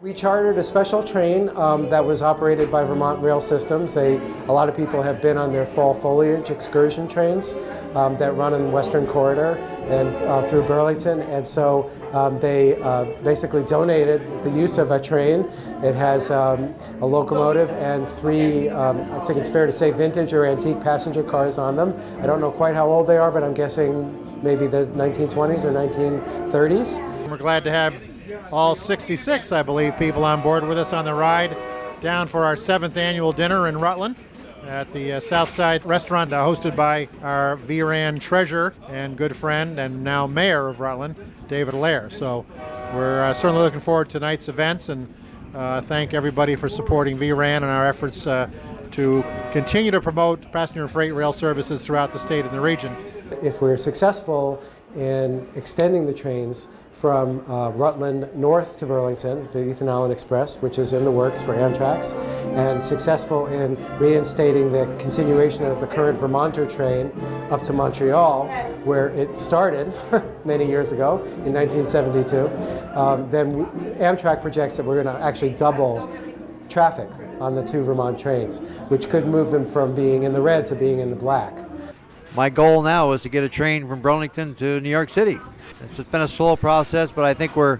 We chartered a special train that was operated by Vermont Rail Systems. A lot of people have been on their fall foliage excursion trains that run in the Western Corridor and through Burlington. And so they basically donated the use of a train. It has a locomotive and three, I think it's fair to say, vintage or antique passenger cars on them. I don't know quite how old they are, but I'm guessing maybe the 1920s or 1930s. We're glad to have all 66, I believe, people on board with us on the ride down for our 7th annual dinner in Rutland at the Southside restaurant hosted by our VRAN treasurer and good friend and now mayor of Rutland, David Allaire. So we're certainly looking forward to tonight's events and thank everybody for supporting VRAN and our efforts to continue to promote passenger and freight rail services throughout the state and the region. If we're successful in extending the trains from Rutland north to Burlington, the Ethan Allen Express, which is in the works for Amtrak's, and successful in reinstating the continuation of the current Vermonter train up to Montreal, where it started many years ago in 1972, then Amtrak projects that we're going to actually double traffic on the two Vermont trains, which could move them from being in the red to being in the black. My goal now is to get a train from Burlington to New York City. It's been a slow process, but I think we're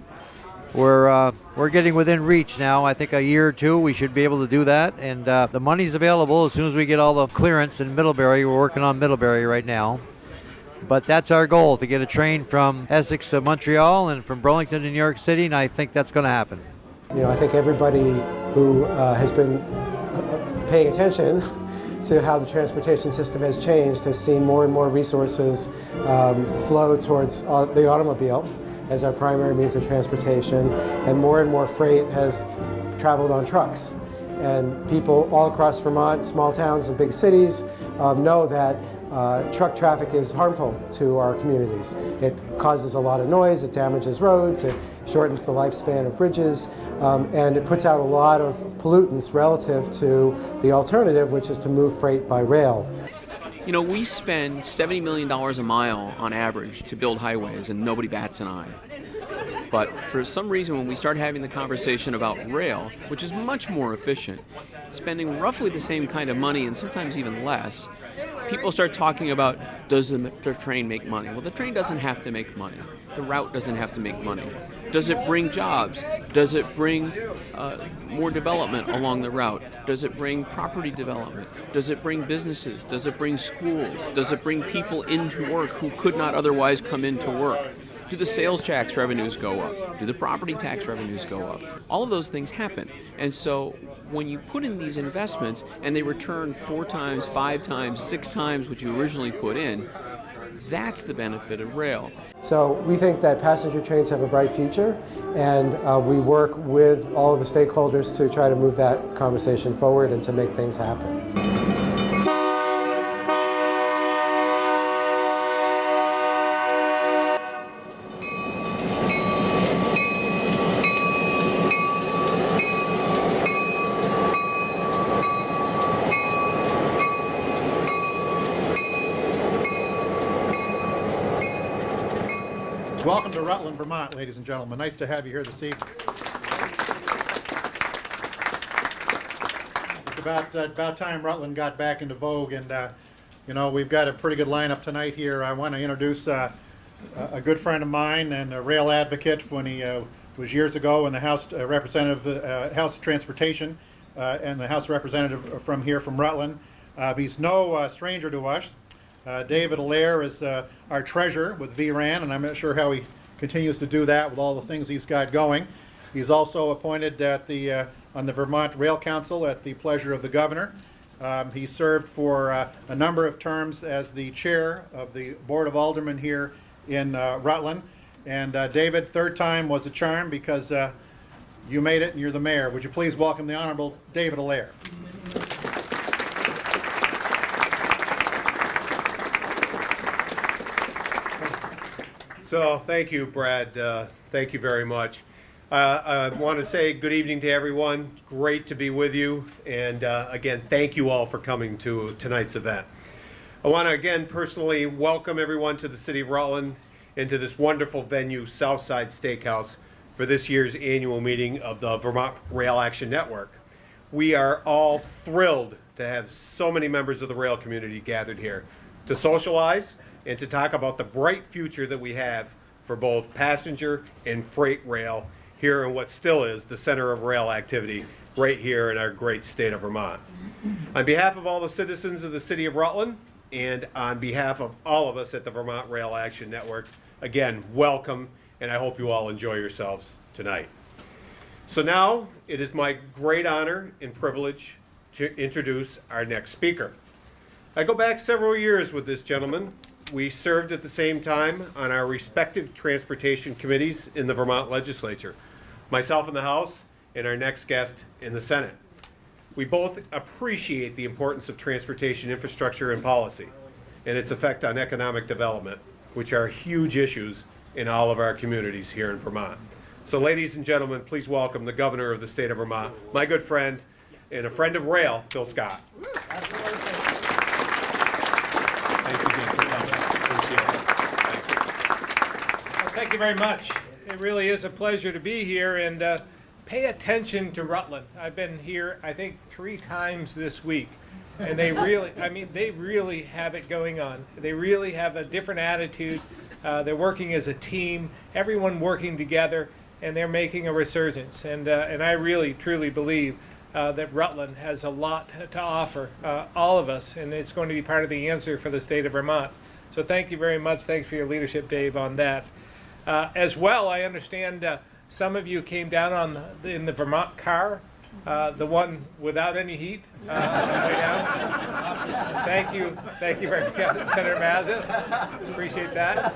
getting within reach now. I think a year or two we should be able to do that, and the money's available as soon as we get all the clearance in Middlebury. We're working on Middlebury right now, but that's our goal, to get a train from Essex to Montreal and from Burlington to New York City, and I think that's going to happen. You know, I think everybody who has been paying attention to how the transportation system has changed has seen more and more resources flow towards the automobile as our primary means of transportation, and more freight has traveled on trucks. And people all across Vermont, small towns and big cities, know that truck traffic is harmful to our communities. It causes a lot of noise, it damages roads, it shortens the lifespan of bridges, and it puts out a lot of pollutants relative to the alternative, which is to move freight by rail. You know, we spend $70 million a mile on average to build highways, and nobody bats an eye. But for some reason, when we start having the conversation about rail, which is much more efficient, spending roughly the same kind of money and sometimes even less, people start talking about, does the train make money? Well, the train doesn't have to make money. The route doesn't have to make money. Does it bring jobs? Does it bring more development along the route? Does it bring property development? Does it bring businesses? Does it bring schools? Does it bring people into work who could not otherwise come into work? Do the sales tax revenues go up? Do the property tax revenues go up? All of those things happen. And so when you put in these investments and they return 4 times, 5 times, 6 times what you originally put in, that's the benefit of rail. So we think that passenger trains have a bright future, and we work with all of the stakeholders to try to move that conversation forward and to make things happen. Welcome to Rutland, Vermont, ladies and gentlemen. Nice to have you here this evening. It's about time Rutland got back into vogue, and you know, we've got a pretty good lineup tonight here. I want to introduce a good friend of mine and a rail advocate when he was years ago in the House Representative, House Transportation, and the House Representative from here from Rutland. He's no stranger to us. David Allaire is our treasurer with VRAN, and I'm not sure how he continues to do that with all the things he's got going. He's also appointed at on the Vermont Rail Council at the pleasure of the governor. He served for a number of terms as the chair of the Board of Aldermen here in Rutland. And David, third time was a charm because you made it and you're the mayor. Would you please welcome the Honorable David Allaire. So thank you, Brad. Thank you very much. I want to say good evening to everyone. Great to be with you. And again, thank you all for coming to tonight's event. I want to again personally welcome everyone to the city of Rutland and to this wonderful venue, Southside Steakhouse, for this year's annual meeting of the Vermont Rail Action Network. We are all thrilled to have so many members of the rail community gathered here to socialize and to talk about the bright future that we have for both passenger and freight rail here in what still is the center of rail activity right here in our great state of Vermont. On behalf of all the citizens of the city of Rutland and on behalf of all of us at the Vermont Rail Action Network, again, welcome, and I hope you all enjoy yourselves tonight. So now it is my great honor and privilege to introduce our next speaker. I go back several years with this gentleman. We served at the same time on our respective transportation committees in the Vermont legislature, myself in the House and our next guest in the Senate. We both appreciate the importance of transportation infrastructure and policy and its effect on economic development, which are huge issues in all of our communities here in Vermont. So ladies and gentlemen, please welcome the governor of the state of Vermont, my good friend and a friend of rail, Phil Scott. Thanks again for coming. Appreciate it. Well, thank you very much. It really is a pleasure to be here, and pay attention to Rutland. I've been here, I think, 3 times this week, and they really, they really have it going on. They really have a different attitude. They're working as a team, everyone working together, and they're making a resurgence. And I really, truly believe that Rutland has a lot to offer all of us, and it's going to be part of the answer for the state of Vermont. So thank you very much. Thanks for your leadership, Dave, on that. As well, I understand some of you came down in the Vermont car, the one without any heat. On the way down. Thank you very much, Senator Mazza. Appreciate that.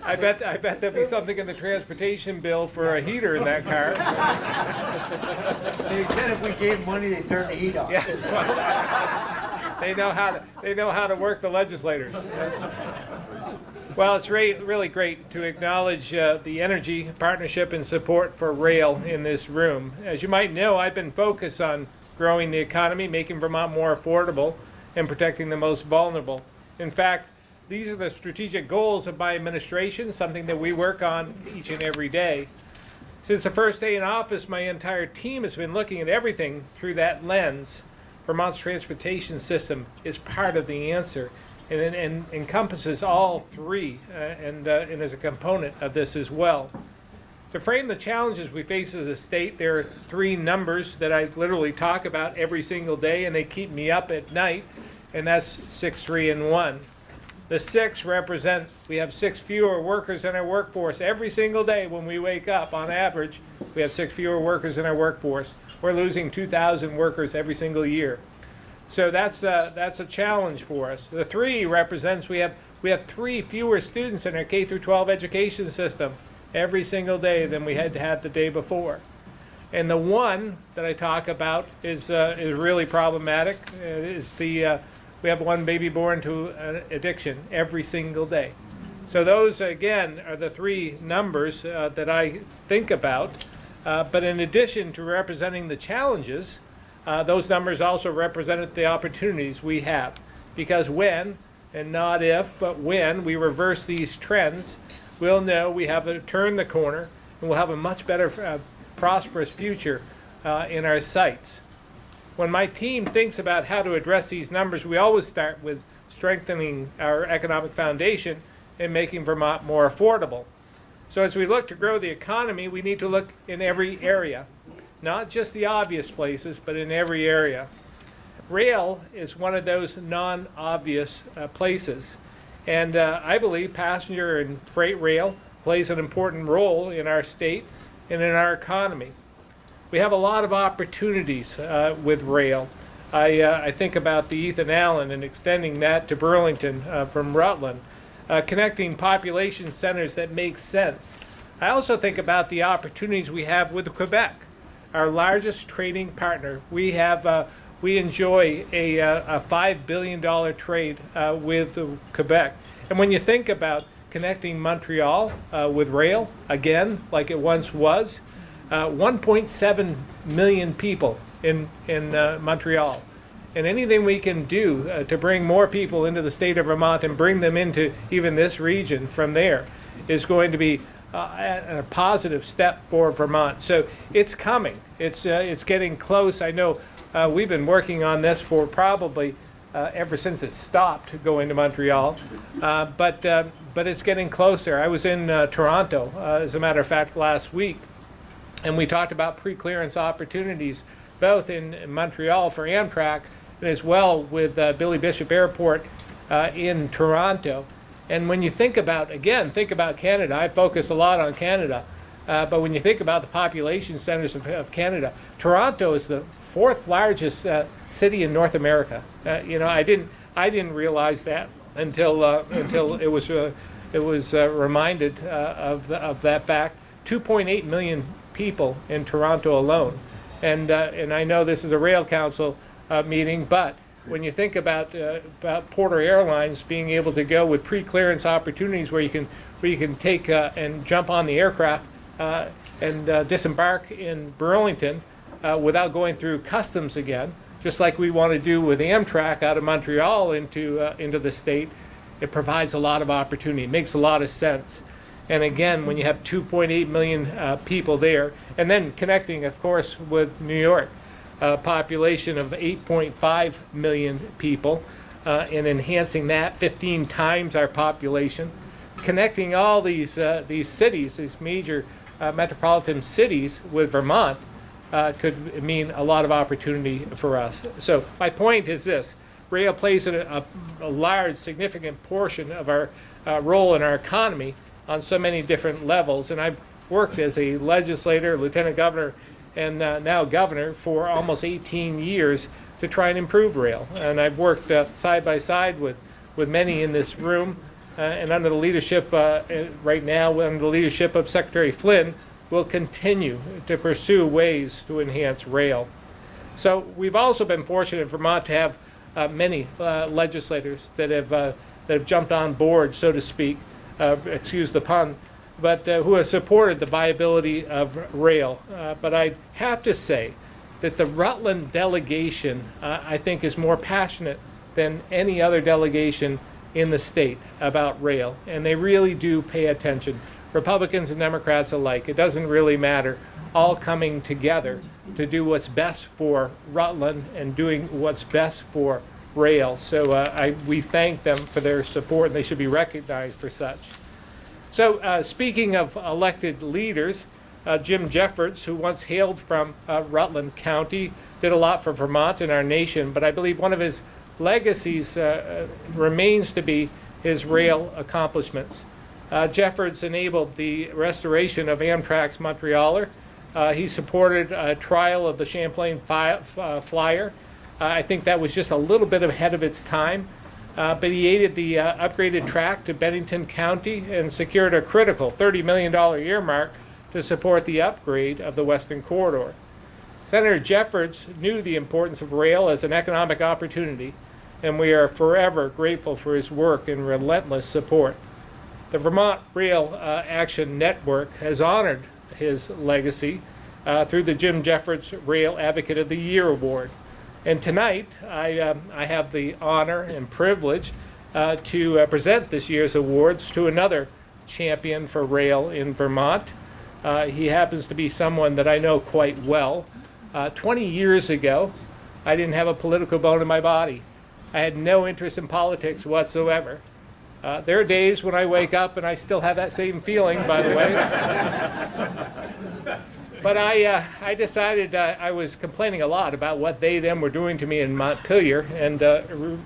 I bet there'll be something in the transportation bill for a heater in that car. They said if we gave money, they'd turn the heat off. Yeah. They know how to work the legislators. Well, it's really great to acknowledge the energy, partnership, and support for rail in this room. As you might know, I've been focused on growing the economy, making Vermont more affordable, and protecting the most vulnerable. In fact, these are the strategic goals of my administration, something that we work on each and every day. Since the first day in office, my entire team has been looking at everything through that lens. Vermont's transportation system is part of the answer, and it encompasses all 3 and is a component of this as well. To frame the challenges we face as a state, there are 3 numbers that I literally talk about every single day, and they keep me up at night, and that's 6, 3, and 1. The 6 represent we have 6 fewer workers in our workforce every single day when we wake up. On average, we have 6 fewer workers in our workforce. We're losing 2,000 workers every single year. So that's a challenge for us. The 3 represents we have 3 fewer students in our K through 12 education system every single day than we had to have the day before. And the 1 that I talk about is really problematic. It is we have 1 baby born to an addiction every single day. So those, again, are the 3 numbers that I think about. But in addition to representing the challenges, those numbers also represented the opportunities we have. Because when, and not if, but when we reverse these trends, we'll know we have to turn the corner, and we'll have a much better, prosperous future in our sights. When my team thinks about how to address these numbers, we always start with strengthening our economic foundation and making Vermont more affordable. So as we look to grow the economy, we need to look in every area, not just the obvious places, but in every area. Rail is one of those non-obvious places, and I believe passenger and freight rail plays an important role in our state and in our economy. We have a lot of opportunities with rail. I think about the Ethan Allen and extending that to Burlington from Rutland, connecting population centers that make sense. I also think about the opportunities we have with Quebec, our largest trading partner. We enjoy a $5 billion trade with Quebec. And when you think about connecting Montreal with rail, again, like it once was, 1.7 million people in Montreal. And anything we can do to bring more people into the state of Vermont and bring them into even this region from there is going to be a positive step for Vermont. So it's coming. It's getting close. I know we've been working on this for probably ever since it stopped going to Montreal, but it's getting closer. I was in Toronto, as a matter of fact, last week, and we talked about pre-clearance opportunities both in Montreal for Amtrak and as well with Billy Bishop Airport in Toronto. And when you think about Canada, I focus a lot on Canada, but when you think about the population centers of Canada, Toronto is the fourth largest city in North America. I didn't realize that until it was reminded of that fact. 2.8 million people in Toronto alone, and I know this is a Rail Council meeting, but when you think about Porter Airlines being able to go with pre-clearance opportunities where you can take and jump on the aircraft and disembark in Burlington without going through customs again, just like we want to do with Amtrak out of Montreal into the state, it provides a lot of opportunity. It makes a lot of sense. And again, when you have 2.8 million people there, and then connecting, of course, with New York, a population of 8.5 million people, and enhancing that 15 times our population, connecting all these cities, these major metropolitan cities with Vermont, could mean a lot of opportunity for us. So my point is this: rail plays a large, significant portion of our role in our economy on so many different levels. And I've worked as a legislator, lieutenant governor, and now governor for almost 18 years to try and improve rail. And I've worked side by side with many in this room, and under the leadership, right now, under the leadership of Secretary Flynn, will continue to pursue ways to enhance rail. So we've also been fortunate in Vermont to have many legislators that have jumped on board, so to speak, excuse the pun, but who have supported the viability of rail. But I have to say that the Rutland delegation, I think, is more passionate than any other delegation in the state about rail, and they really do pay attention. Republicans and Democrats alike, it doesn't really matter, all coming together to do what's best for Rutland and doing what's best for rail. So we thank them for their support, and they should be recognized for such. So speaking of elected leaders, Jim Jeffords, who once hailed from Rutland County, did a lot for Vermont and our nation, but I believe one of his legacies remains to be his rail accomplishments. Jeffords enabled the restoration of Amtrak's Montrealer. He supported a trial of the Champlain Flyer. I think that was just a little bit ahead of its time, but he aided the upgraded track to Bennington County and secured a critical $30 million earmark to support the upgrade of the Western Corridor. Senator Jeffords knew the importance of rail as an economic opportunity, and we are forever grateful for his work and relentless support. The Vermont Rail Action Network has honored his legacy through the Jim Jeffords Rail Advocate of the Year Award. And tonight, I have the honor and privilege to present this year's awards to another champion for rail in Vermont. He happens to be someone that I know quite well. 20 years ago, I didn't have a political bone in my body. I had no interest in politics whatsoever. There are days when I wake up and I still have that same feeling, by the way. But I decided I was complaining a lot about what they them were doing to me in Montpelier, and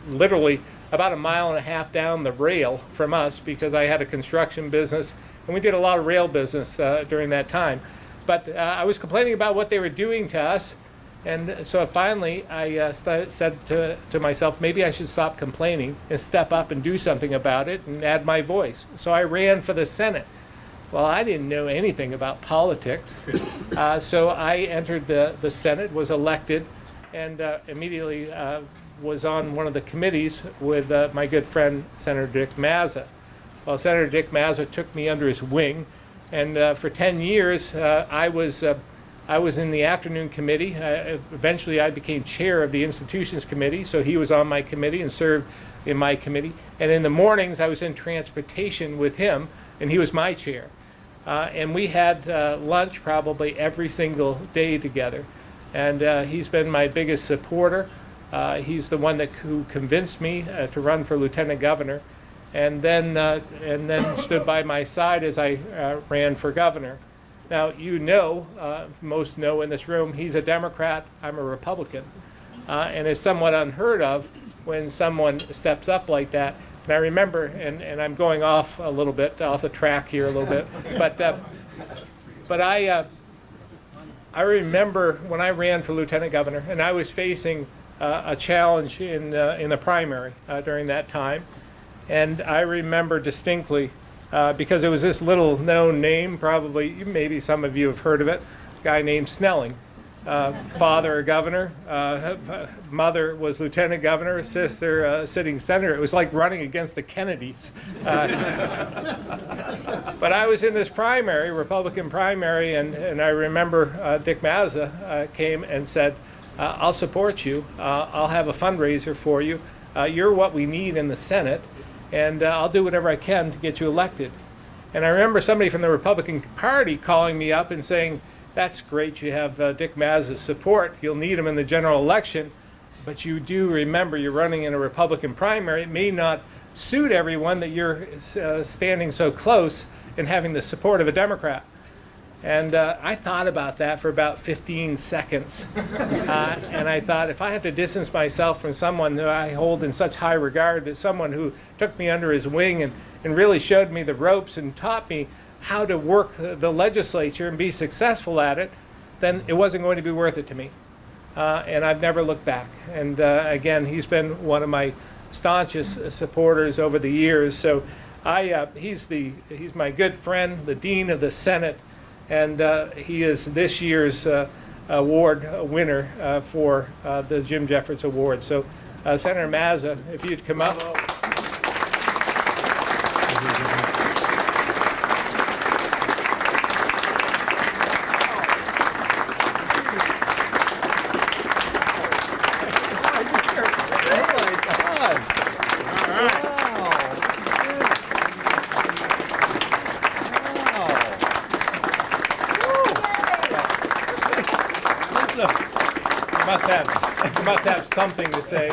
literally about a mile and a half down the rail from us, because I had a construction business, and we did a lot of rail business during that time. But I was complaining about what they were doing to us, and so finally I said to myself, maybe I should stop complaining and step up and do something about it and add my voice. So I ran for the Senate. Well, I didn't know anything about politics, so I entered the Senate, was elected, and immediately was on one of the committees with my good friend Senator Dick Mazza. Well, Senator Dick Mazza took me under his wing, and for 10 years I was in the afternoon committee. Eventually I became chair of the Institutions Committee, so he was on my committee and served in my committee. And in the mornings I was in transportation with him, and he was my chair. And we had lunch probably every single day together. And he's been my biggest supporter. He's the one who convinced me to run for lieutenant governor, and then stood by my side as I ran for governor. Now, most know in this room, he's a Democrat, I'm a Republican. And it's somewhat unheard of when someone steps up like that. And I remember, and I'm going off a little bit, off the track here a little bit, but I remember when I ran for lieutenant governor, and I was facing a challenge in the primary during that time. And I remember distinctly, because it was this little known name, probably maybe some of you have heard of it, a guy named Snelling. Father a governor, mother was lieutenant governor, sister sitting senator. It was like running against the Kennedys. But I was in this primary, Republican primary, and I remember Dick Mazza came and said, I'll support you, I'll have a fundraiser for you, you're what we need in the Senate, and I'll do whatever I can to get you elected. And I remember somebody from the Republican Party calling me up and saying, that's great, you have Dick Mazza's support, you'll need him in the general election, but you do remember you're running in a Republican primary. It may not suit everyone that you're standing so close and having the support of a Democrat. And I thought about that for about 15 seconds. And I thought, if I have to distance myself from someone who I hold in such high regard, as someone who took me under his wing and really showed me the ropes and taught me how to work the legislature and be successful at it, then it wasn't going to be worth it to me. And I've never looked back. And again, he's been one of my staunchest supporters over the years. So he's my good friend, the Dean of the Senate, and he is this year's award winner for the Jim Jeffords Award. So Senator Mazza, if you'd come up. You must have something to say.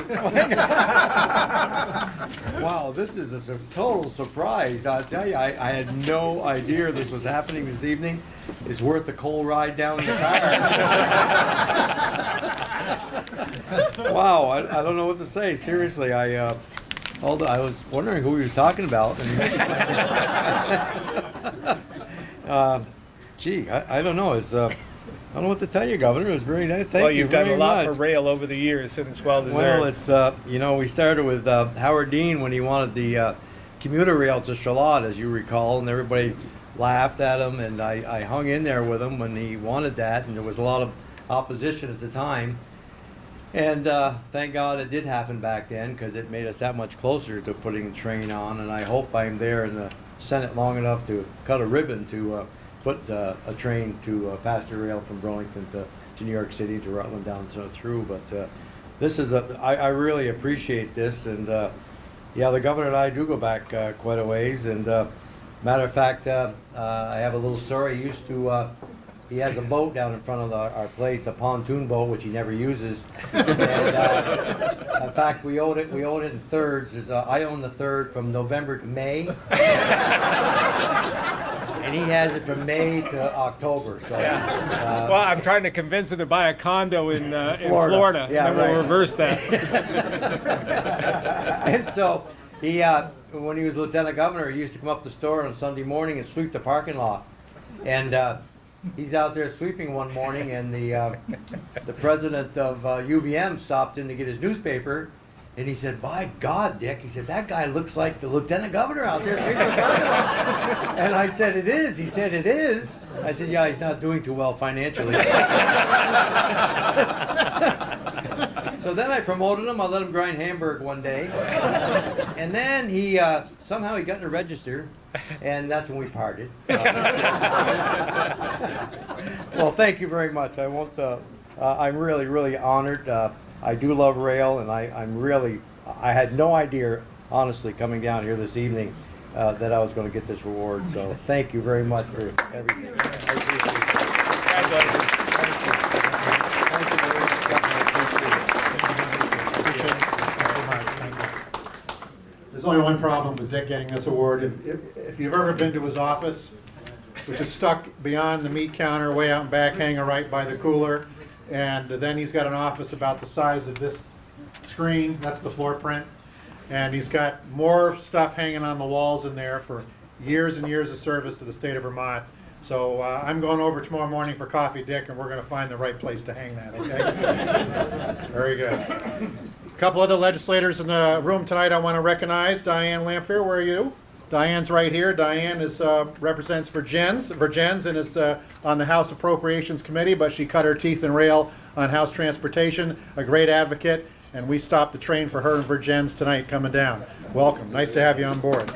Wow, this is a total surprise. I'll tell you, I had no idea this was happening this evening. It's worth the cold ride down in the car. Wow, I don't know what to say. Seriously, I was wondering who he was talking about. Gee, I don't know. I don't know what to tell you, Governor. It was very nice. Thank you. Well, you've done a lot much. for rail over the years, and it's well deserved. Well, it's we started with Howard Dean when he wanted the commuter rail to Charlotte, as you recall, and everybody laughed at him, and I hung in there with him when he wanted that, and there was a lot of opposition at the time. And thank God it did happen back then, because it made us that much closer to putting the train on, and I hope I'm there in the Senate long enough to cut a ribbon to put a train to passenger rail from Burlington to New York City to Rutland down through. But this is I really appreciate this, and yeah, the governor and I do go back quite a ways. And matter of fact, I have a little story. He has a boat down in front of our place, a pontoon boat, which he never uses. And, in fact, we own it in thirds. I own the third from November to May. And he has it from May to October. So, well, I'm trying to convince him to buy a condo in Florida. Yeah, and then we'll reverse that. And so he, when he was lieutenant governor, he used to come up the store on Sunday morning and sweep the parking lot. And he's out there sweeping one morning, and the president of UVM stopped in to get his newspaper. And he said, "By God, Dick," he said, "that guy looks like the lieutenant governor out there sweeping the parking lot." And I said, "It is." He said, "It is." I said, "Yeah, he's not doing too well financially." So then I promoted him. I let him grind Hamburg one day. And then he somehow he got in the register, and that's when we parted. Well, thank you very much. I'm really, really honored. I do love rail, and I had no idea, honestly, coming down here this evening, that I was going to get this award. So thank you very much for everything. I appreciate it. Congratulations. There's only one problem with Dick getting this award. If you've ever been to his office, which is stuck beyond the meat counter, way out in back, hanging right by the cooler, and then he's got an office about the size of this screen, that's the floor print, and he's got more stuff hanging on the walls in there for years and years of service to the state of Vermont. So I'm going over tomorrow morning for coffee, Dick, and we're going to find the right place to hang that, okay? Very good. A couple other legislators in the room tonight I want to recognize. Diane Lamphere, where are you? Diane's right here. Diane is represents Virgins and is on the House Appropriations Committee, but she cut her teeth in rail on House Transportation, a great advocate, and we stopped the train for her and Virgins tonight coming down. Welcome. Nice to have you on board.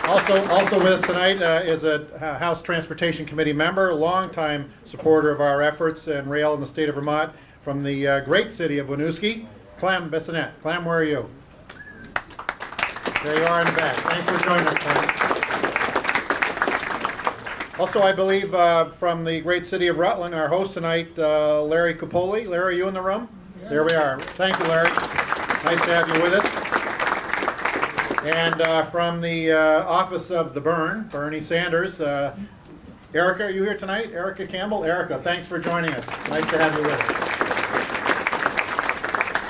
Also with us tonight is a House Transportation Committee member, a longtime supporter of our efforts in rail in the state of Vermont, from the great city of Winooski, Clem Bissonette. Clem, where are you? There you are in the back. Thanks for joining us, Clem. Also, I believe from the great city of Rutland, our host tonight, Larry Capoli. Larry, are you in the room? Yeah. There we are. Thank you, Larry. Nice to have you with us. And from the office of the Bernie Sanders, Erica, are you here tonight? Erica Campbell? Erica, thanks for joining us. Nice to have you with us.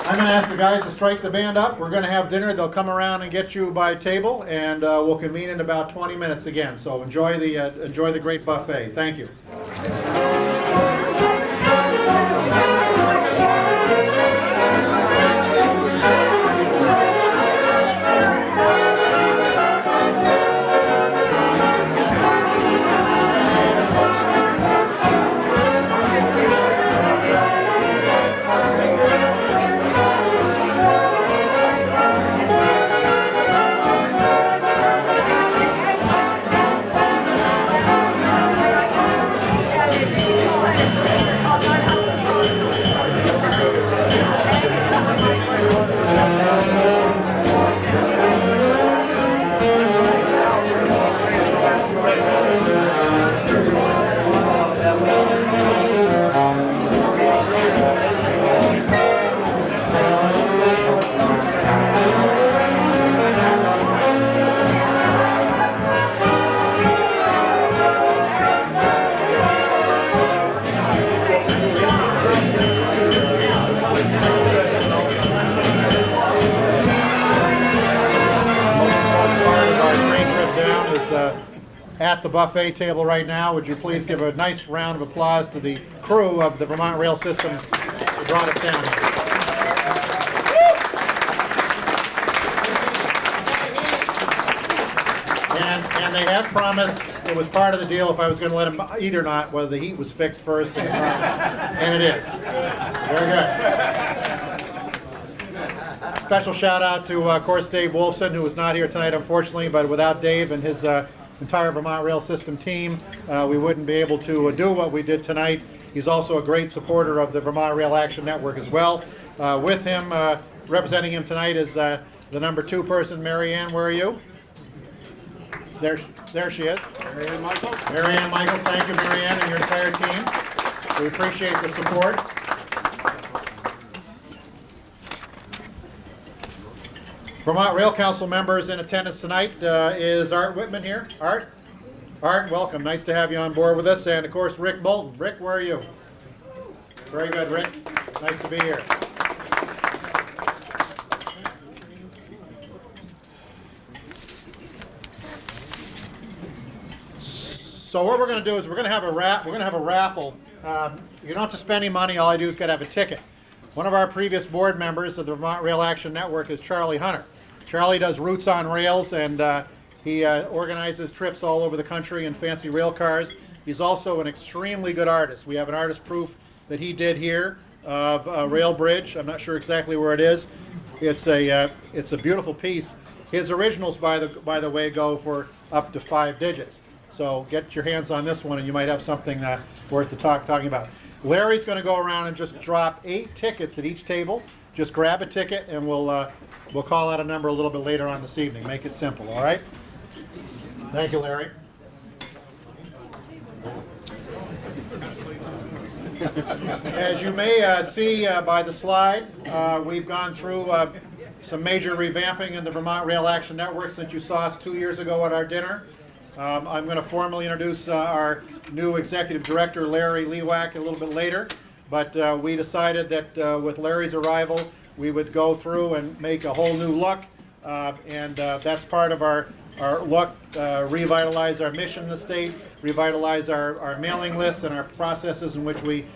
I'm going to ask the guys to strike the band up. We're going to have dinner. They'll come around and get you by table, and we'll convene in about 20 minutes again. So enjoy the great buffet. Thank you. At the buffet table right now, would you please give a nice round of applause to the crew of the Vermont Rail System who brought us down here. And they have promised, it was part of the deal if I was going to let them eat or not, whether the heat was fixed first, and it is. Very good. Special shout out to, of course, Dave Wolfson, who is not here tonight, unfortunately, but without Dave and his entire Vermont Rail System team, we wouldn't be able to do what we did tonight. He's also a great supporter of the Vermont Rail Action Network as well. With him, representing him tonight is the number 2 person, Mary Ann. Where are you? There she is. Mary Ann Michaels. Mary Ann Michaels, thank you, Mary Ann, and your entire team. We appreciate the support. Vermont Rail Council members in attendance tonight is Art Whitman here. Art, welcome. Nice to have you on board with us. And of course, Rick Bolton. Rick, where are you? Very good, Rick. Nice to be here. So what we're going to do is we're going to have a raffle. You don't have to spend any money. All I do is got to have a ticket. One of our previous board members of the Vermont Rail Action Network is Charlie Hunter. Charlie does Routes on Rails, and he organizes trips all over the country in fancy rail cars. He's also an extremely good artist. We have an artist proof that he did here of a rail bridge. I'm not sure exactly where it is. It's a beautiful piece. His originals, by the way, go for up to 5 digits. So get your hands on this one, and you might have something worth talking about. Larry's going to go around and just drop 8 tickets at each table. just grab a ticket and we'll call out a number a little bit later on this evening. Make it simple, all right? Thank you, Larry. As you may see by the slide, we've gone through some major revamping in the Vermont Rail Action Network since you saw us 2 years ago at our dinner. I'm going to formally introduce our new Executive Director, Larry Lewack, a little bit later, but we decided that with Larry's arrival, we would go through and make a whole new look, and that's part of our look, revitalize our mission in the state, revitalize our mailing list and our processes in which we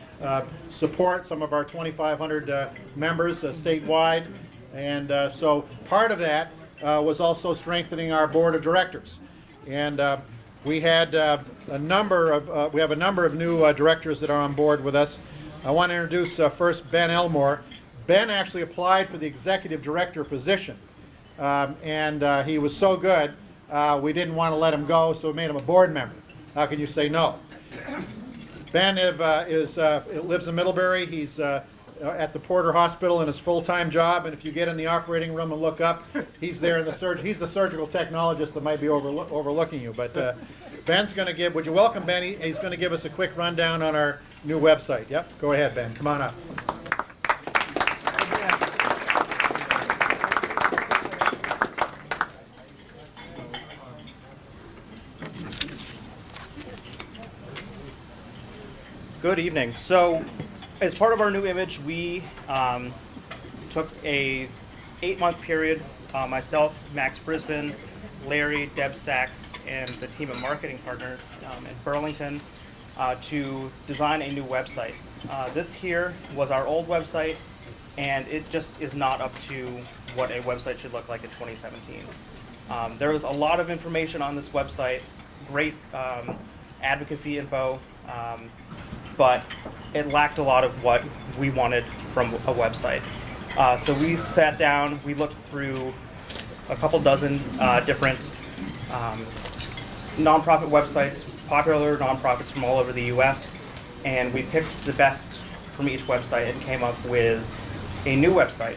support some of our 2,500 members statewide. And so part of that was also strengthening our board of directors. And we had a number of new directors that are on board with us. I want to introduce first Ben Elmore. Ben actually applied for the executive director position, and he was so good we didn't want to let him go, so we made him a board member. How can you say no? Ben lives in Middlebury. He's at the Porter Hospital in his full-time job, and if you get in the operating room and look up, he's there in the he's the surgical technologist that might be overlooking you. But Ben's going to give. Would you welcome Ben? He's going to give us a quick rundown on our new website. Yep. Go ahead, Ben. Come on up. Good evening. So, as part of our new image, we took a 8-month period. Myself, Max Brisbane, Larry, Deb Sachs, and the team of marketing partners in Burlington to design a new website. This here was our old website, and it just is not up to what a website should look like in 2017. There was a lot of information on this website, great advocacy info, but it lacked a lot of what we wanted from a website. So we sat down, we looked through a couple dozen different nonprofit websites, popular nonprofits from all over the US, and we picked the best from each website and came up with a new website.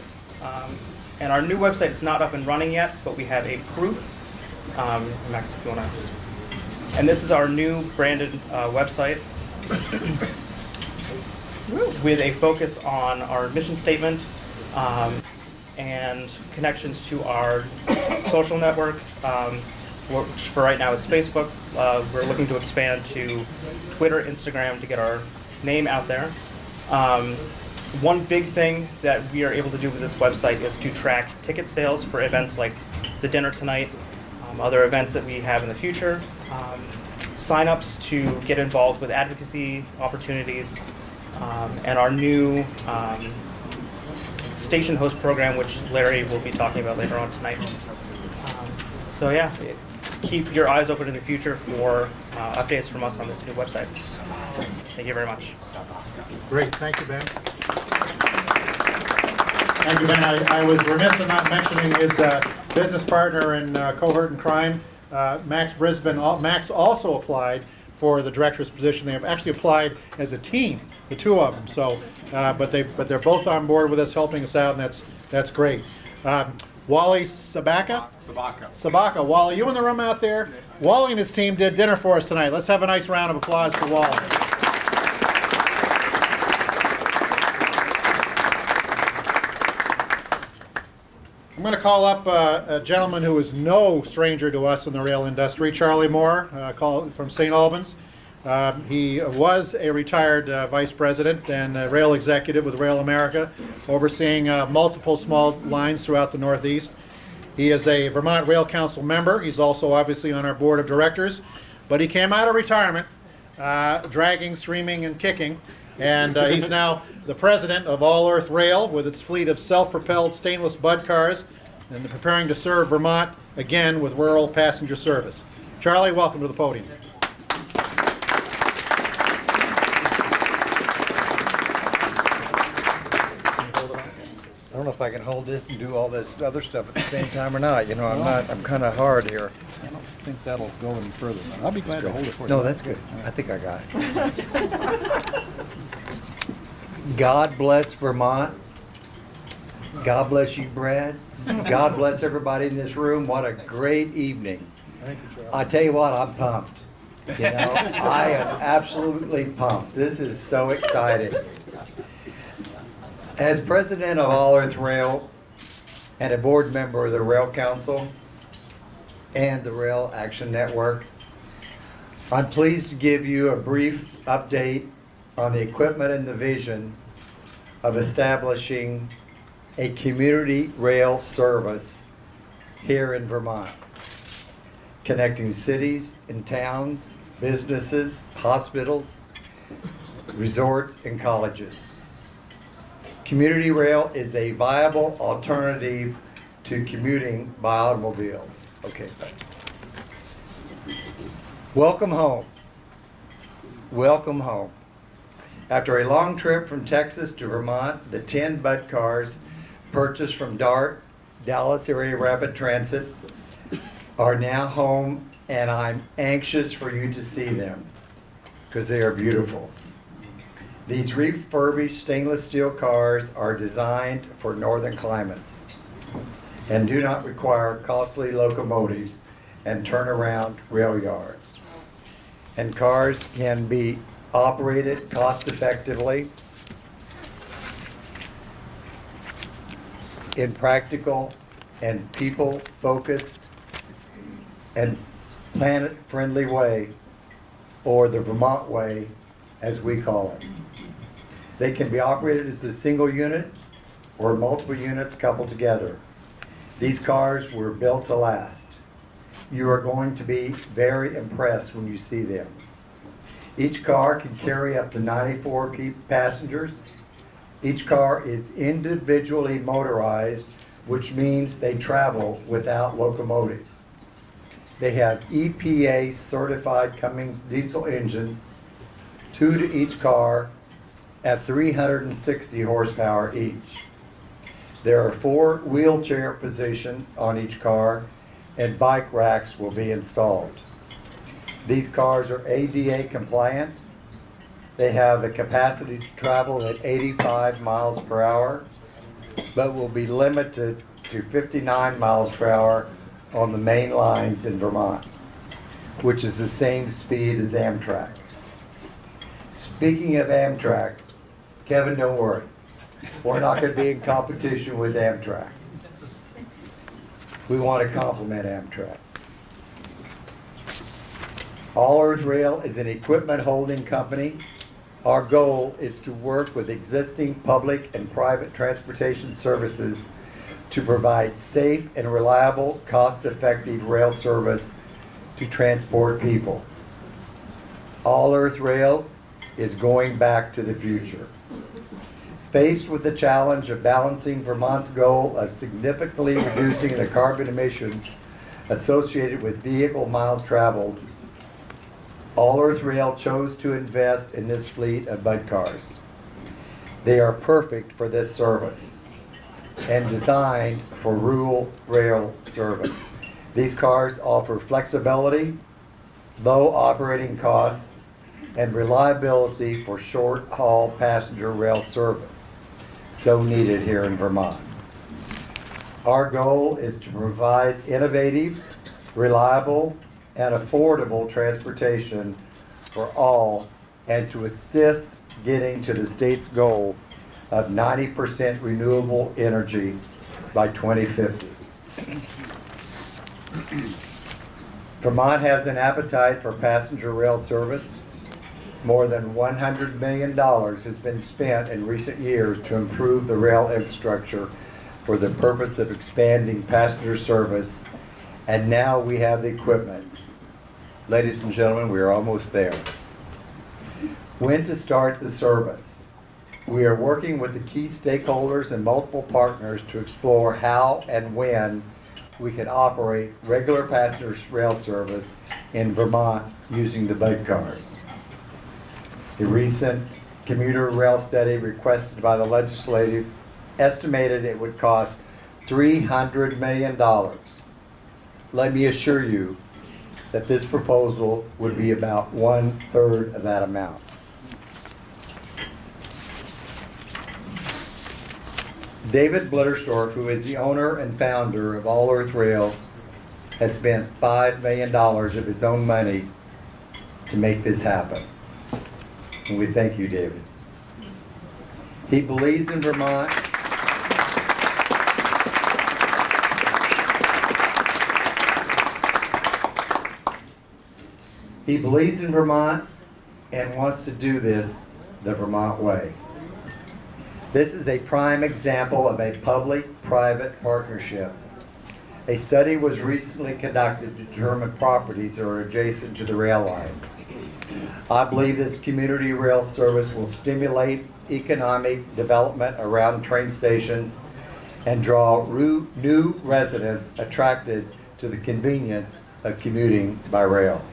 And our new website is not up and running yet, but we have a proof. Max, if you want to. And this is our new branded website with a focus on our mission statement and connections to our social network, which for right now is Facebook. We're looking to expand to Twitter, Instagram to get our name out there. One big thing that we are able to do with this website is to track ticket sales for events like the dinner tonight, other events that we have in the future, sign-ups to get involved with advocacy opportunities, and our new station host program, which Larry will be talking about later on tonight. So yeah, keep your eyes open in the future for updates from us on this new website. Thank you very much. Great. Thank you, Ben. Thank you, Ben. I was remiss in not mentioning his business partner in cohort and crime, Max Brisbane. Max also applied for the director's position. They have actually applied as a team, the two of them. So, but they're both on board with us, helping us out, and that's great. Wally Sabaka? Sabaka. Wally, you in the room out there? Wally and his team did dinner for us tonight. Let's have a nice round of applause for Wally. I'm going to call up a gentleman who is no stranger to us in the rail industry, Charlie Moore, from St. Albans. He was a retired vice president and a rail executive with Rail America, overseeing multiple small lines throughout the Northeast. He is a Vermont Rail Council member. He's also obviously on our board of directors, but he came out of retirement, dragging, streaming, and kicking, and he's now the president of All Earth Rail with its fleet of self-propelled stainless bud cars, and preparing to serve Vermont again with rural passenger service. Charlie, welcome to the podium. I don't know if I can hold this and do all this other stuff at the same time or not. You know, I'm kind of hard here. I don't think that'll go any further. I'll be glad to hold it for you. No, that's good. I think I got it. God bless Vermont. God bless you, Brad. God bless everybody in this room. What a great evening. I tell you what, I'm pumped. You know, I am absolutely pumped. This is so exciting. As president of All Earth Rail and a board member of the Rail Council and the Rail Action Network, I'm pleased to give you a brief update on the equipment and the vision of establishing a community rail service here in Vermont, connecting cities and towns, businesses, hospitals, resorts, and colleges. Community rail is a viable alternative to commuting by automobiles. Okay. Welcome home. Welcome home. After a long trip from Texas to Vermont, the 10 Bud cars purchased from DART, Dallas Area Rapid Transit, are now home, and I'm anxious for you to see them because they are beautiful. These refurbished stainless steel cars are designed for northern climates and do not require costly locomotives and turnaround rail yards. And cars can be operated cost effectively in practical and people focused and planet friendly way, or the Vermont way as we call it. They can be operated as a single unit or multiple units coupled together. These cars were built to last. You are going to be very impressed when you see them. Each car can carry up to 94 passengers. Each car is individually motorized, which means they travel without locomotives. They have EPA certified Cummins diesel engines, 2 to each car at 360 horsepower each. There are 4 wheelchair positions on each car, and bike racks will be installed. These cars are ADA compliant. They have the capacity to travel at 85 miles per hour, but will be limited to 59 miles per hour on the main lines in Vermont, which is the same speed as Amtrak. Speaking of Amtrak, Kevin, don't worry. We're not going to be in competition with Amtrak. We want to complement Amtrak. All Earth Rail is an equipment holding company. Our goal is to work with existing public and private transportation services to provide safe and reliable, cost-effective rail service to transport people. All Earth Rail is going back to the future. Faced with the challenge of balancing Vermont's goal of significantly reducing the carbon emissions associated with vehicle miles traveled, All Earth Rail chose to invest in this fleet of Bud cars. They are perfect for this service and designed for rural rail service. These cars offer flexibility, low operating costs, and reliability for short-haul passenger rail service, so needed here in Vermont. Our goal is to provide innovative, reliable, and affordable transportation for all, and to assist getting to the state's goal of 90% renewable energy by 2050. Vermont has an appetite for passenger rail service. More than $100 million has been spent in recent years to improve the rail infrastructure for the purpose of expanding passenger service, and now we have the equipment. Ladies and gentlemen, we are almost there. When to start the service? We are working with the key stakeholders and multiple partners to explore how and when we can operate regular passenger rail service in Vermont using the Bud cars. The recent commuter rail study requested by the legislature estimated it would cost $300 million. Let me assure you that this proposal would be about 1/3 of that amount. David Blittersdorf, who is the owner and founder of All Earth Rail, has spent $5 million of his own money to make this happen. And we thank you, David. He believes in Vermont. He believes in Vermont and wants to do this the Vermont way. This is a prime example of a public-private partnership. A study was recently conducted to determine properties that are adjacent to the rail lines. I believe this community rail service will stimulate economic development around train stations and draw new residents attracted to the convenience of commuting by rail.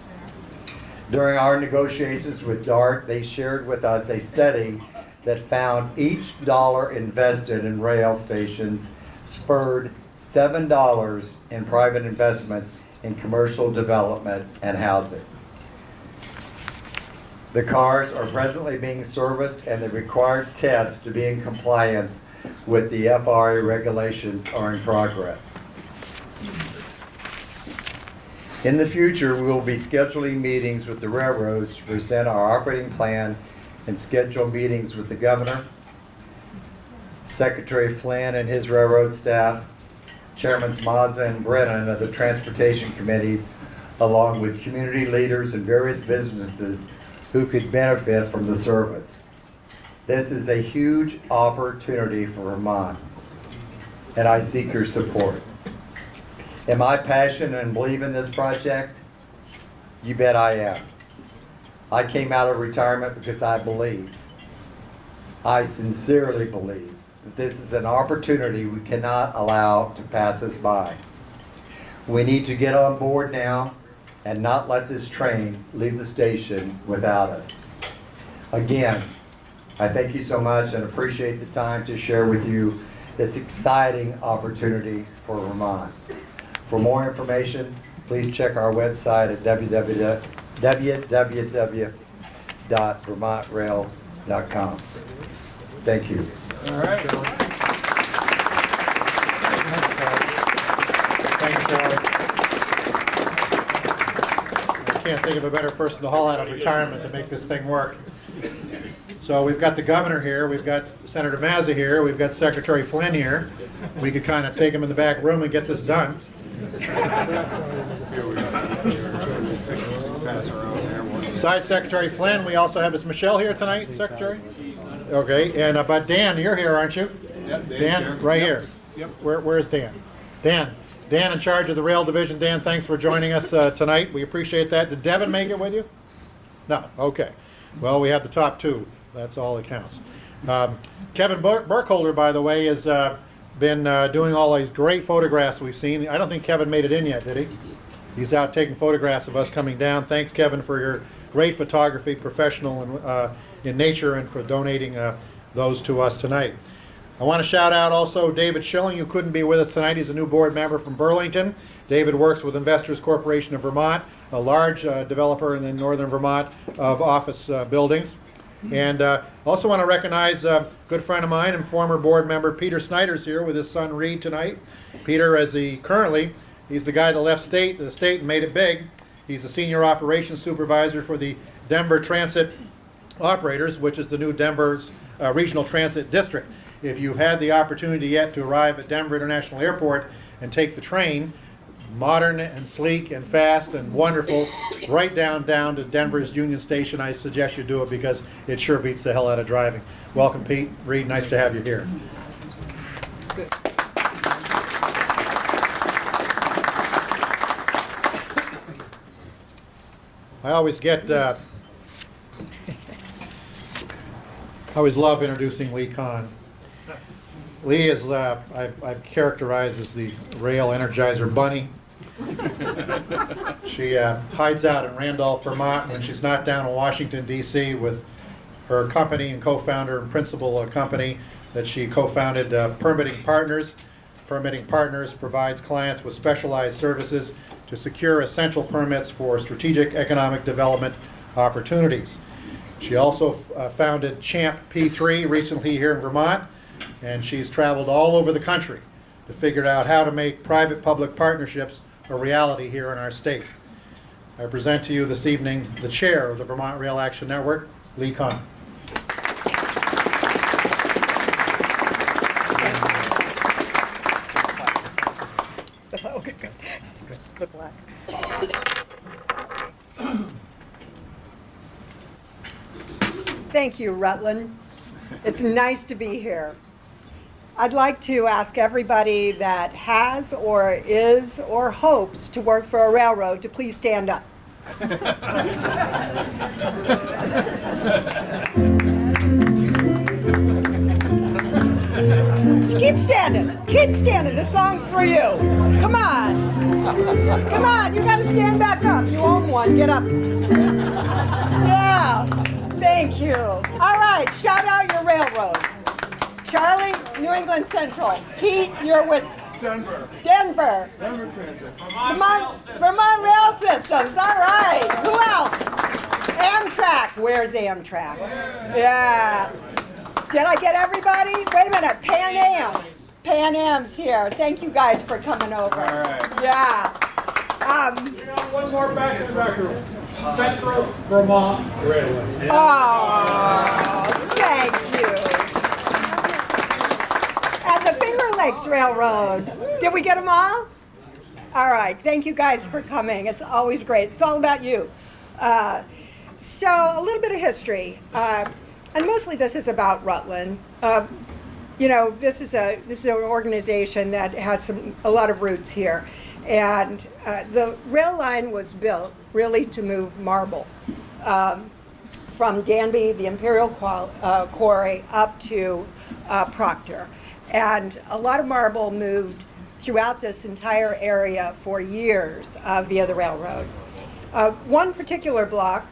During our negotiations with DART, they shared with us a study that found each dollar invested in rail stations spurred $7 in private investments in commercial development and housing. The cars are presently being serviced and the required tests to be in compliance with the FRA regulations are in progress. In the future, we will be scheduling meetings with the railroads to present our operating plan and schedule meetings with the governor, Secretary Flynn and his railroad staff, Chairmen Mazza and Brennan of the transportation committees, along with community leaders and various businesses who could benefit from the service. This is a huge opportunity for Vermont, and I seek your support. Am I passionate and believe in this project? You bet I am. I came out of retirement because I believe, I sincerely believe, that this is an opportunity we cannot allow to pass us by. We need to get on board now and not let this train leave the station without us. Again, I thank you so much and appreciate the time to share with you this exciting opportunity for Vermont. For more information, please check our website at www.vermontrail.com. Thank you. All right. Thank you, Charlie. I can't think of a better person to haul out of retirement to make this thing work. So we've got the governor here, we've got Senator Mazza here, we've got Secretary Flynn here. We could kind of take him in the back room and get this done. Besides Secretary Flynn, we also have, is Michelle here tonight, Secretary? Okay, and but Dan, you're here, aren't you? Yep, Dan, right here. Yep. Where's Dan? Dan in charge of the rail division. Dan, thanks for joining us tonight. We appreciate that. Did Devin make it with you? No, okay. Well, we have the top two. That's all that counts. Kevin Burkholder, by the way, has been doing all these great photographs we've seen. I don't think Kevin made it in yet, did he? He's out taking photographs of us coming down. Thanks, Kevin, for your great photography, professional in nature, and for donating those to us tonight. I want to shout out also David Schilling, who couldn't be with us tonight. He's a new board member from Burlington. David works with Investors Corporation of Vermont, a large developer in northern Vermont of office buildings. And also want to recognize a good friend of mine and former board member Peter Snyder's here with his son Reed tonight. Peter, he's the guy that left the state and made it big. He's a senior operations supervisor for the Denver Transit Operators, which is the new Denver's regional transit district. If you've had the opportunity yet to arrive at Denver International Airport and take the train, modern and sleek and fast and wonderful, right down to Denver's Union Station, I suggest you do it because it sure beats the hell out of driving. Welcome, Pete. Reed, nice to have you here. It's good. I always love introducing Lee Kahn. Lee is, I've characterized as the rail energizer bunny. She hides out in Randolph, Vermont when she's not down in Washington, D.C. with her company and co-founder and principal company that she co-founded, Permitting Partners. Permitting Partners provides clients with specialized services to secure essential permits for strategic economic development opportunities. She also founded Champ P3 recently here in Vermont, and she's traveled all over the country to figure out how to make private-public partnerships a reality here in our state. I present to you this evening the chair of the Vermont Rail Action Network, Lee Kahn. Good luck. Thank you, Rutland. It's nice to be here. I'd like to ask everybody that has or is or hopes to work for a railroad to please stand up. Just keep standing. Keep standing. The song's for you. Come on. Come on. You got to stand back up. You own one. Get up. Yeah. Thank you. All right. Shout out your railroad. Charlie, New England Central. Pete, you're with Denver. Denver Transit. Vermont Rail Systems. All right. Who else? Amtrak. Where's Amtrak? Yeah. Did I get everybody? Wait a minute. Pan Am. Pan Am's here. Thank you guys for coming over. All right. Yeah. One more back in the record. Central Vermont Railway. Oh, thank you. And the Finger Lakes Railroad. Did we get them all? All right. Thank you guys for coming. It's always great. It's all about you. So a little bit of history. And mostly this is about Rutland. You know, this is an organization that has a lot of roots here. And the rail line was built really to move marble from Danby, the Imperial Quarry, up to Proctor. And a lot of marble moved throughout this entire area for years via the railroad. One particular block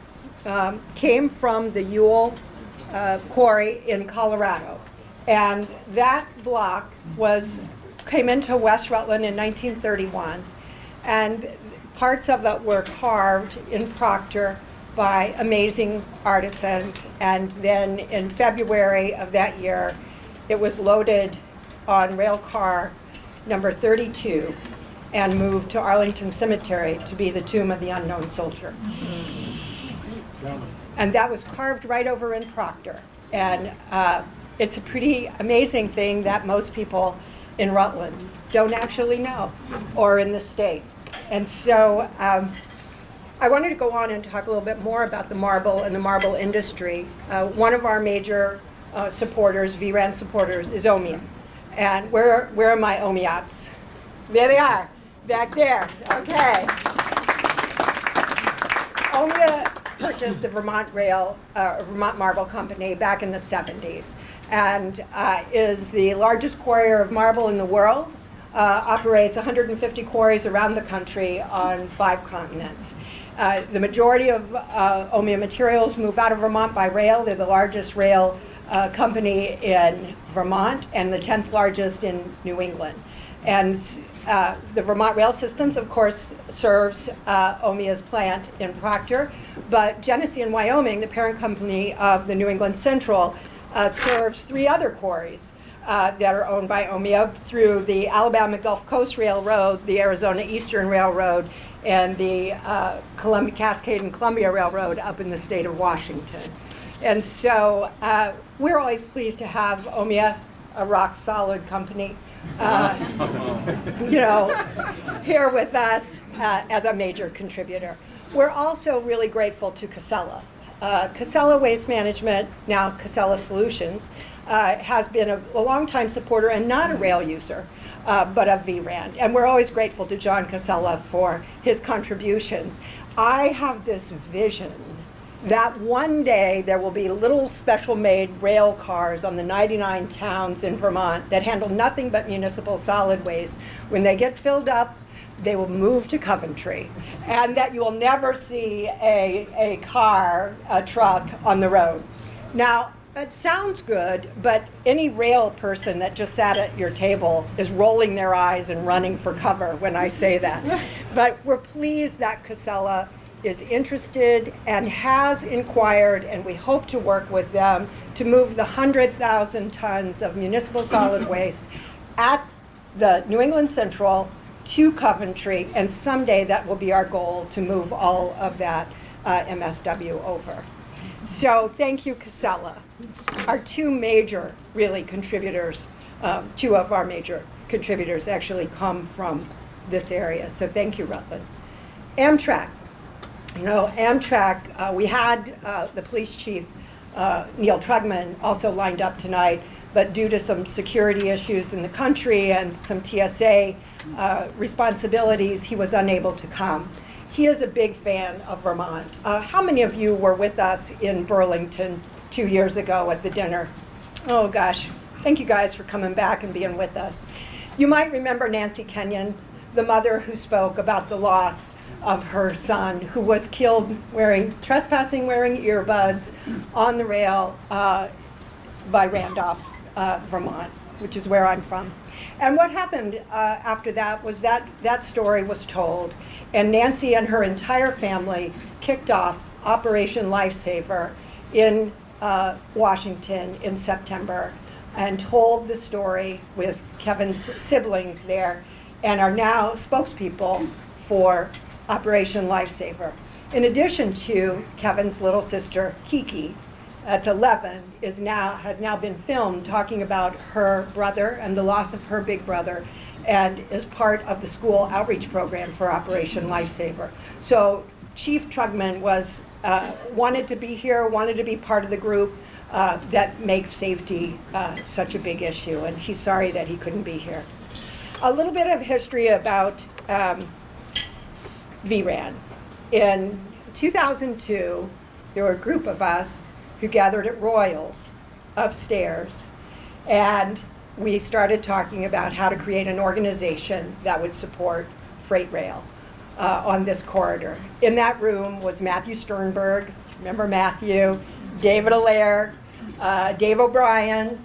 came from the Ewell Quarry in Colorado. And that block came into West Rutland in 1931, and parts of it were carved in Proctor by amazing artisans, and then in February of that year, it was loaded on rail car number 32 and moved to Arlington Cemetery to be the tomb of the unknown soldier. And that was carved right over in Proctor. And it's a pretty amazing thing that most people in Rutland don't actually know, or in the state. And so I wanted to go on and talk a little bit more about the marble and the marble industry. One of our major supporters, VRAN supporters, is Omea. And where are my Omeats? There they are, back there. Okay. Omea purchased the Vermont Marble Company back in the 70s, and is the largest quarrier of marble in the world. Operates 150 quarries around the country on 5 continents. The majority of Omea materials move out of Vermont by rail. They're the largest rail company in Vermont and the 10th largest in New England. And the Vermont Rail Systems, of course, serves Omea's plant in Proctor, but Genesee and Wyoming, the parent company of the New England Central, serves 3 other quarries that are owned by Omea through the Alabama Gulf Coast Railroad, the Arizona Eastern Railroad, and the Cascade and Columbia Railroad up in the state of Washington. And so we're always pleased to have Omea, a rock-solid company, you know, here with us as a major contributor. We're also really grateful to Casella. Casella Waste Management, now Casella Solutions, has been a longtime supporter and not a rail user, but of VRAN. And we're always grateful to John Casella for his contributions. I have this vision that one day there will be little special-made rail cars on the 99 towns in Vermont that handle nothing but municipal solid waste. When they get filled up, they will move to Coventry, and that you will never see a truck on the road. Now, it sounds good, but any rail person that just sat at your table is rolling their eyes and running for cover when I say that. But we're pleased that Casella is interested and has inquired, and we hope to work with them to move the 100,000 tons of municipal solid waste at the New England Central to Coventry, and someday that will be our goal, to move all of that MSW over. So thank you, Casella. Our two major, really, contributors, two of our major contributors actually come from this area, so thank you, Rutland. Amtrak. You know, Amtrak, we had the police chief, Neil Trugman, also lined up tonight, but due to some security issues in the country and some TSA responsibilities, he was unable to come. He is a big fan of Vermont. How many of you were with us in Burlington 2 years ago at the dinner? Oh gosh, thank you guys for coming back and being with us. You might remember Nancy Kenyon, the mother who spoke about the loss of her son, who was killed trespassing wearing earbuds on the rail by Randolph, Vermont, which is where I'm from. And what happened after that was that story was told, and Nancy and her entire family kicked off Operation Lifesaver in Washington in September, and told the story with Kevin's siblings there, and are now spokespeople for Operation Lifesaver. In addition to Kevin's little sister, Kiki, that's 11, has now been filmed talking about her brother and the loss of her big brother, and is part of the school outreach program for Operation Lifesaver. So Chief Trugman wanted to be here, wanted to be part of the group that makes safety such a big issue, and he's sorry that he couldn't be here. A little bit of history about VRAN. In 2002, there were a group of us who gathered at Royals upstairs, and we started talking about how to create an organization that would support freight rail on this corridor. In that room was Matthew Sternberg, remember Matthew, David Allaire, Dave O'Brien,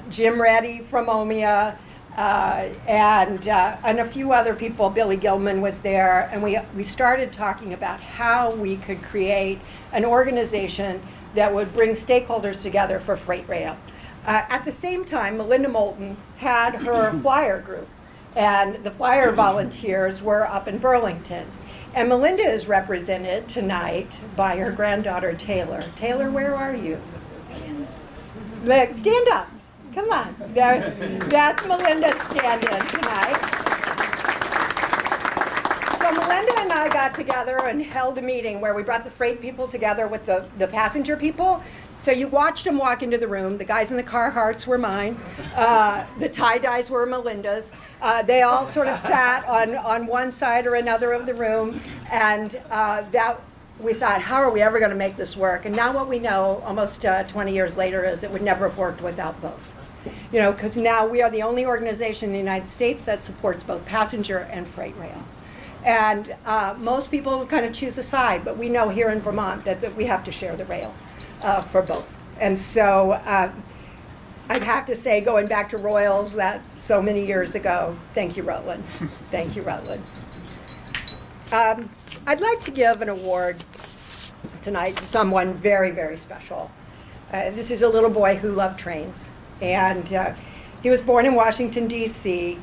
Jim Reddy from OMIA, and a few other people. Billy Gilman was there, and we started talking about how we could create an organization that would bring stakeholders together for freight rail. At the same time, Melinda Moulton had her flyer group, and the flyer volunteers were up in Burlington. And Melinda is represented tonight by her granddaughter, Taylor. Taylor, where are you? Stand up. Come on. That's Melinda stand-in tonight. So Melinda and I got together and held a meeting where we brought the freight people together with the passenger people. So you watched them walk into the room. The guys in the Carhartts were mine. The tie-dyes were Melinda's. They all sort of sat on one side or another of the room, and we thought, how are we ever going to make this work? And now what we know, almost 20 years later, is it would never have worked without both. You know, because now we are the only organization in the United States that supports both passenger and freight rail. And most people kind of choose a side, but we know here in Vermont that we have to share the rail for both. And so I'd have to say, going back to Royals that so many years ago, thank you, Rutland. Thank you, Rutland. I'd like to give an award tonight to someone very, very special. This is a little boy who loved trains. And he was born in Washington, D.C.,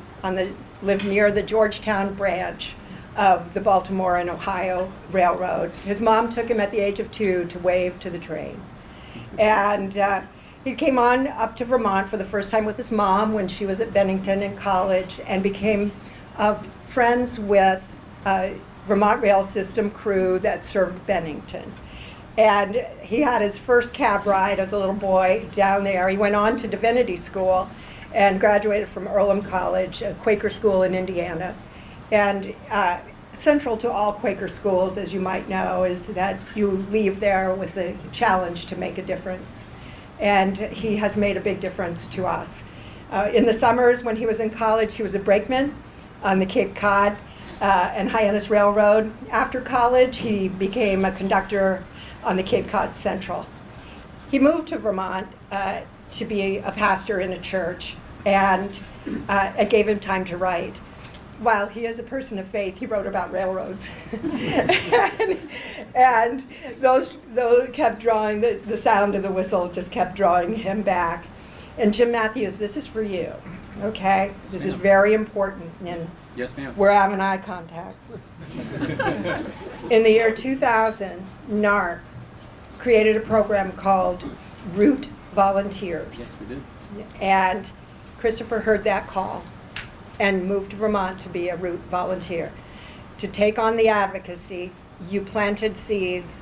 lived near the Georgetown branch of the Baltimore and Ohio Railroad. His mom took him at the age of 2 to wave to the train. And he came on up to Vermont for the first time with his mom when she was at Bennington in college, and became friends with Vermont Rail System crew that served Bennington. And he had his first cab ride as a little boy down there. He went on to divinity school and graduated from Earlham College, a Quaker school in Indiana. And central to all Quaker schools, as you might know, is that you leave there with the challenge to make a difference. And he has made a big difference to us. In the summers when he was in college, he was a brakeman on the Cape Cod and Hyannis Railroad. After college, he became a conductor on the Cape Cod Central. He moved to Vermont to be a pastor in a church, and it gave him time to write. while he is a person of faith, he wrote about railroads. and those kept drawing, the sound of the whistle just kept drawing him back. And Jim Matthews, this is for you, okay? This is very important. And Yes, ma'am. we're having eye contact. In the year 2000, NARC created a program called Route Volunteers. Yes, we did. And Christopher heard that call and moved to Vermont to be a route volunteer. To take on the advocacy, you planted seeds,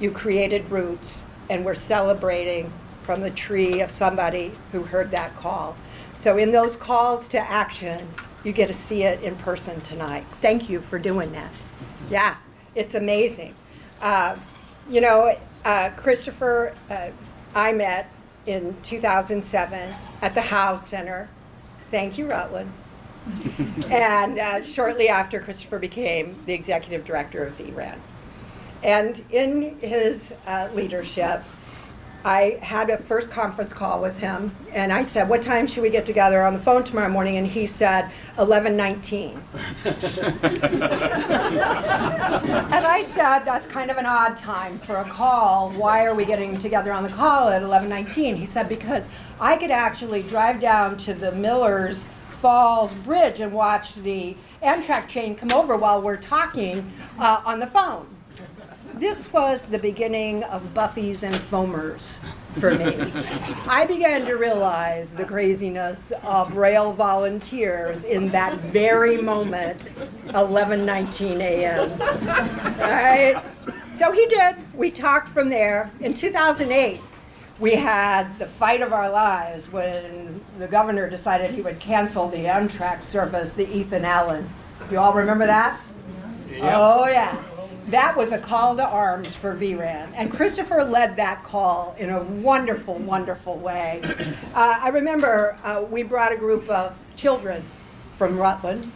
you created roots, and we're celebrating from the tree of somebody who heard that call. So in those calls to action, you get to see it in person tonight. Thank you for doing that. Yeah, it's amazing. Christopher, I met in 2007 at the Howe Center. Thank you, Rutland. And shortly after, Christopher became the executive director of VRAN. And in his leadership, I had a first conference call with him, and I said, what time should we get together on the phone tomorrow morning? And he said, 11:19. And I said, that's kind of an odd time for a call. Why are we getting together on the call at 11:19? He said, because I could actually drive down to the Millers Falls Bridge and watch the Amtrak train come over while we're talking on the phone. This was the beginning of Buffy's and Foamers for me. I began to realize the craziness of rail volunteers in that very moment, 11:19 a.m. All right? So he did. We talked from there. In 2008, we had the fight of our lives when the governor decided he would cancel the Amtrak service, the Ethan Allen. You all remember that? Yeah. Oh, yeah. That was a call to arms for VRAN, and Christopher led that call in a wonderful, wonderful way. I remember we brought a group of children from Rutland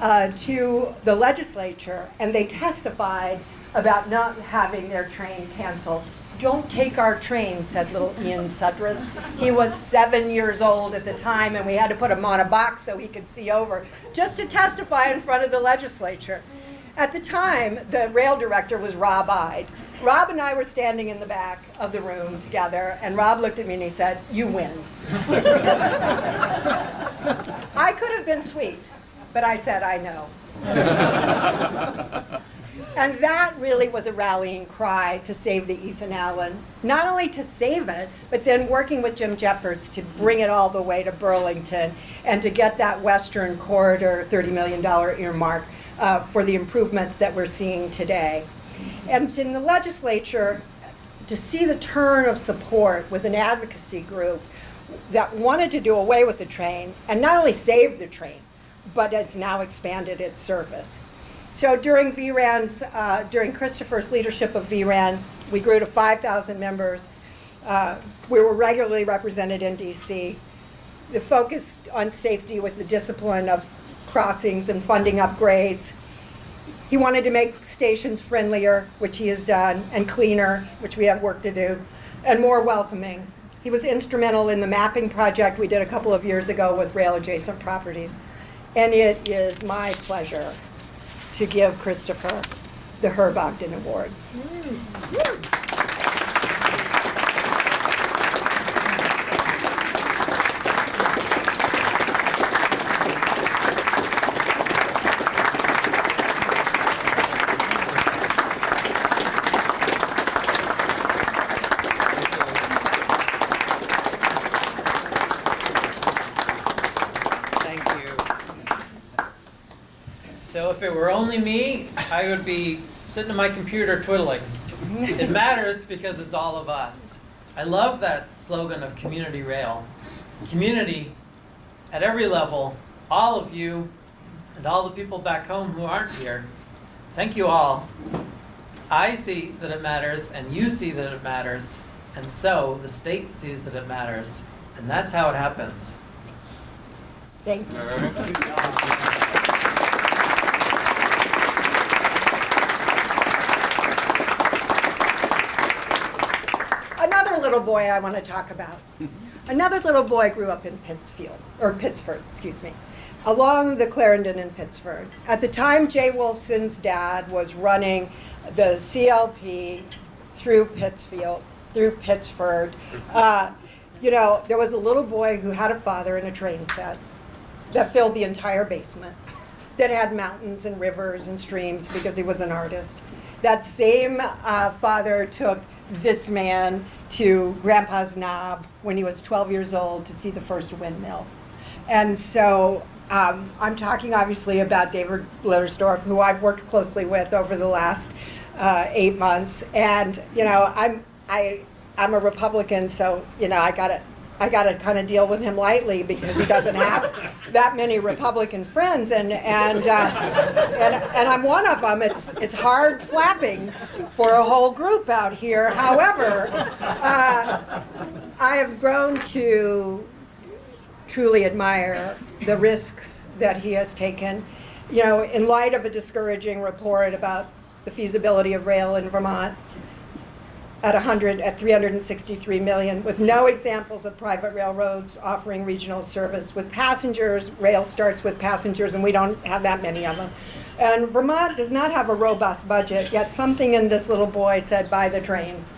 to the legislature, and they testified about not having their train canceled. Don't take our train, said little Ian Sudreth. He was 7 years old at the time, and we had to put him on a box so he could see over, just to testify in front of the legislature. At the time, the rail director was Rob Ide. Rob and I were standing in the back of the room together, and Rob looked at me and he said, you win. I could have been sweet, but I said, I know. And that really was a rallying cry to save the Ethan Allen. Not only to save it, but then working with Jim Jeffords to bring it all the way to Burlington and to get that Western Corridor $30 million earmark for the improvements that we're seeing today. And in the legislature, to see the turn of support with an advocacy group that wanted to do away with the train, and not only save the train, but it's now expanded its service. So during during Christopher's leadership of VRAN, we grew to 5,000 members. We were regularly represented in DC. The focus on safety with the discipline of crossings and funding upgrades. He wanted to make stations friendlier, which he has done, and cleaner, which we have work to do, and more welcoming. He was instrumental in the mapping project we did a couple of years ago with rail adjacent properties. And it is my pleasure to give Christopher the Herb Ogden Award. So if it were only me, I would be sitting at my computer twiddling. It matters because it's all of us. I love that slogan of community rail. Community at every level, all of you, and all the people back home who aren't here. Thank you all. I see that it matters, and you see that it matters, and so the state sees that it matters, and that's how it happens. Thank you. Little boy I want to talk about. Another little boy grew up in Pittsford, excuse me. along the Clarendon in Pittsford. At the time, Jay Wolfson's dad was running the CLP through Pittsford. You know, there was a little boy who had a father in a train set that filled the entire basement, that had mountains and rivers and streams because he was an artist. That same father took this man to Grandpa's Knob when he was 12 years old to see the first windmill. And so I'm talking obviously about David Blittersdorf, who I've worked closely with over the last 8 months. And you know, I'm a Republican, so you know I gotta kind of deal with him lightly because he doesn't have that many Republican friends, and I'm one of them. It's hard flapping for a whole group out here. However, I have grown to truly admire the risks that he has taken. You know, in light of a discouraging report about the feasibility of rail in Vermont at 363 million, with no examples of private railroads offering regional service with passengers. Rail starts with passengers, and we don't have that many of them. And Vermont does not have a robust budget, yet something in this little boy said, buy the trains.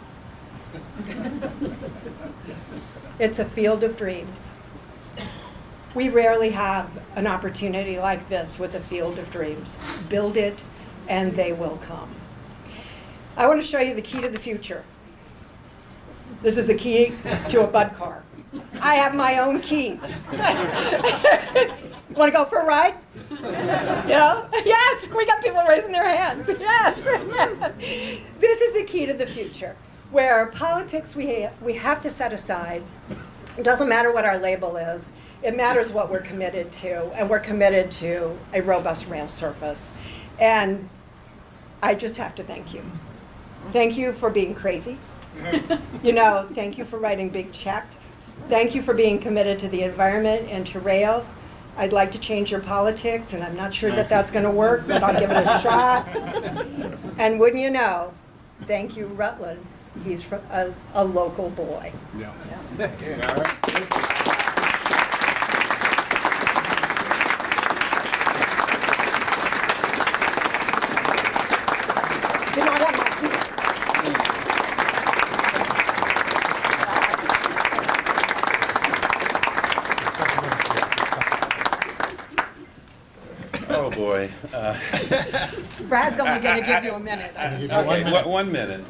It's a field of dreams. We rarely have an opportunity like this with a field of dreams. Build it, and they will come. I want to show you the key to the future. This is the key to a Bud car. I have my own key. Want to go for a ride? You know? Yes, we got people raising their hands. Yes. This is the key to the future, where politics we have to set aside. It doesn't matter what our label is. It matters what we're committed to, and we're committed to a robust rail service. And I just have to thank you. Thank you for being crazy. You know, thank you for writing big checks. Thank you for being committed to the environment and to rail. I'd like to change your politics, and I'm not sure that that's going to work, but I'll give it a shot. And wouldn't you know, thank you, Rutland. He's from a local boy. Yeah. All right. You know, I got my key. Oh, boy. Brad's only going to give you a minute. Okay, 1 minute.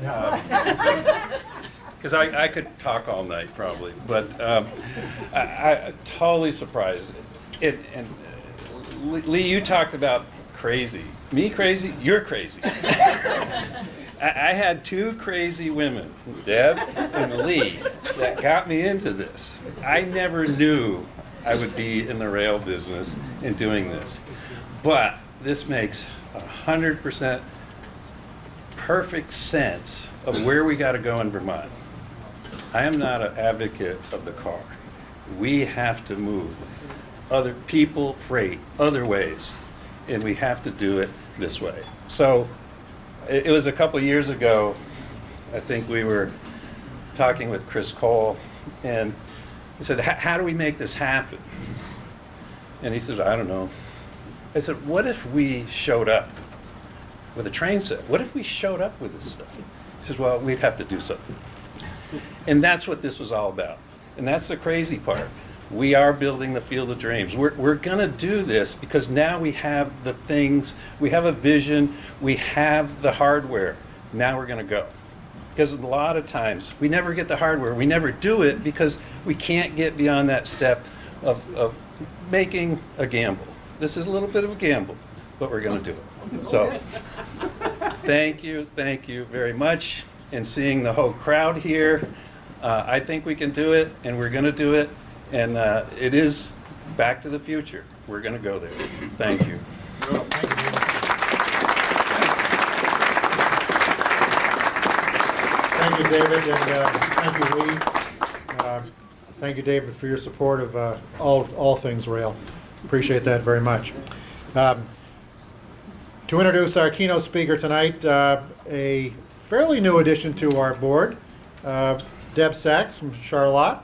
Because I could talk all night, probably. But I totally surprised. And Lee, you talked about crazy. Me crazy? You're crazy. I had two crazy women, Deb and Lee, that got me into this. I never knew I would be in the rail business and doing this. But this makes 100% perfect sense of where we got to go in Vermont. I am not an advocate of the car. We have to move other people, freight, other ways, and we have to do it this way. So it was a couple years ago, I think we were talking with Chris Cole, and he said, how do we make this happen? And he said, I don't know. I said, what if we showed up with a train set? What if we showed up with this stuff? He says, well, we'd have to do something. And that's what this was all about. And that's the crazy part. We are building the field of dreams. We're going to do this because now we have the things, we have a vision, we have the hardware. Now we're going to go. Because a lot of times we never get the hardware. We never do it because we can't get beyond that step of making a gamble. This is a little bit of a gamble, but we're going to do it. So thank you very much. And seeing the whole crowd here, I think we can do it, and we're going to do it. And it is back to the future. We're going to go there. Thank you. Thank you, David, and thank you, Lee. Thank you, David, for your support of all things rail. Appreciate that very much. To introduce our keynote speaker tonight, a fairly new addition to our board, Deb Sachs from Charlotte.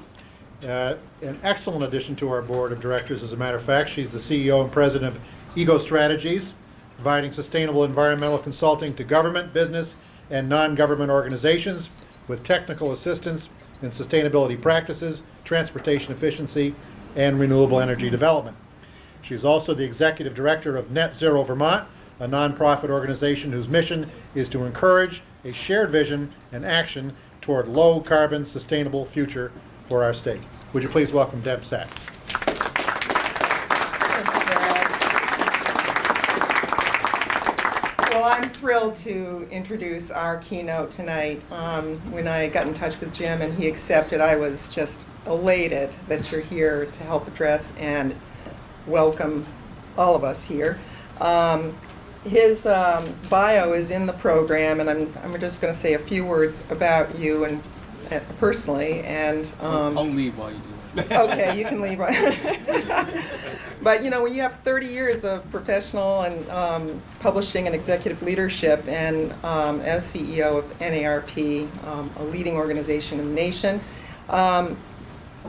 an excellent addition to our board of directors, as a matter of fact. She's the CEO and president of Ego Strategies, providing sustainable environmental consulting to government, business, and non-government organizations with technical assistance in sustainability practices, transportation efficiency, and renewable energy development. She's also the executive director of Net Zero Vermont, a nonprofit organization whose mission is to encourage a shared vision and action toward low-carbon, sustainable future for our state. Would you please welcome Deb Sachs? Well, I'm thrilled to introduce our keynote tonight. When I got in touch with Jim and he accepted, I was just elated that you're here to help address and welcome all of us here. His bio is in the program, and I'm just going to say a few words about you and personally. And I'll leave while you do it. Okay, you can leave. But you know, when you have 30 years of professional and publishing and executive leadership, and as CEO of NARP, a leading organization in the nation,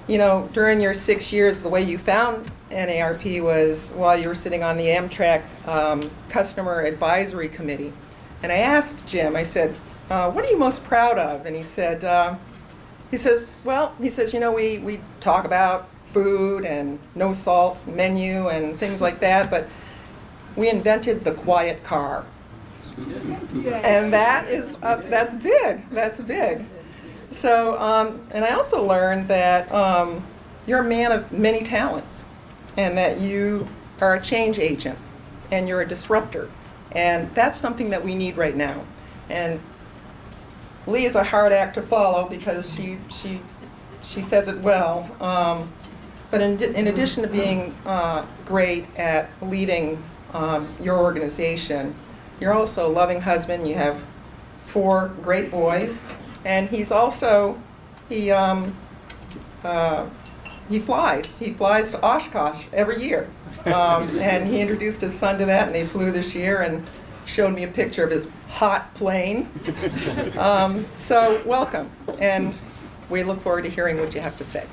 you know, during your 6 years, the way you found NARP was while you were sitting on the Amtrak Customer Advisory Committee. And I asked Jim, I said, what are you most proud of? And he said, you know, we talk about food and no salt menu and things like that, but we invented the quiet car. And that's big. That's big. So, and I also learned that you're a man of many talents, and that you are a change agent, and you're a disruptor. And that's something that we need right now. And Lee is a hard act to follow because she says it well. But in addition to being great at leading your organization, you're also a loving husband. You have 4 great boys. And he's also, he flies. He flies to Oshkosh every year. And he introduced his son to that, and they flew this year and showed me a picture of his hot plane. So welcome, and we look forward to hearing what you have to say.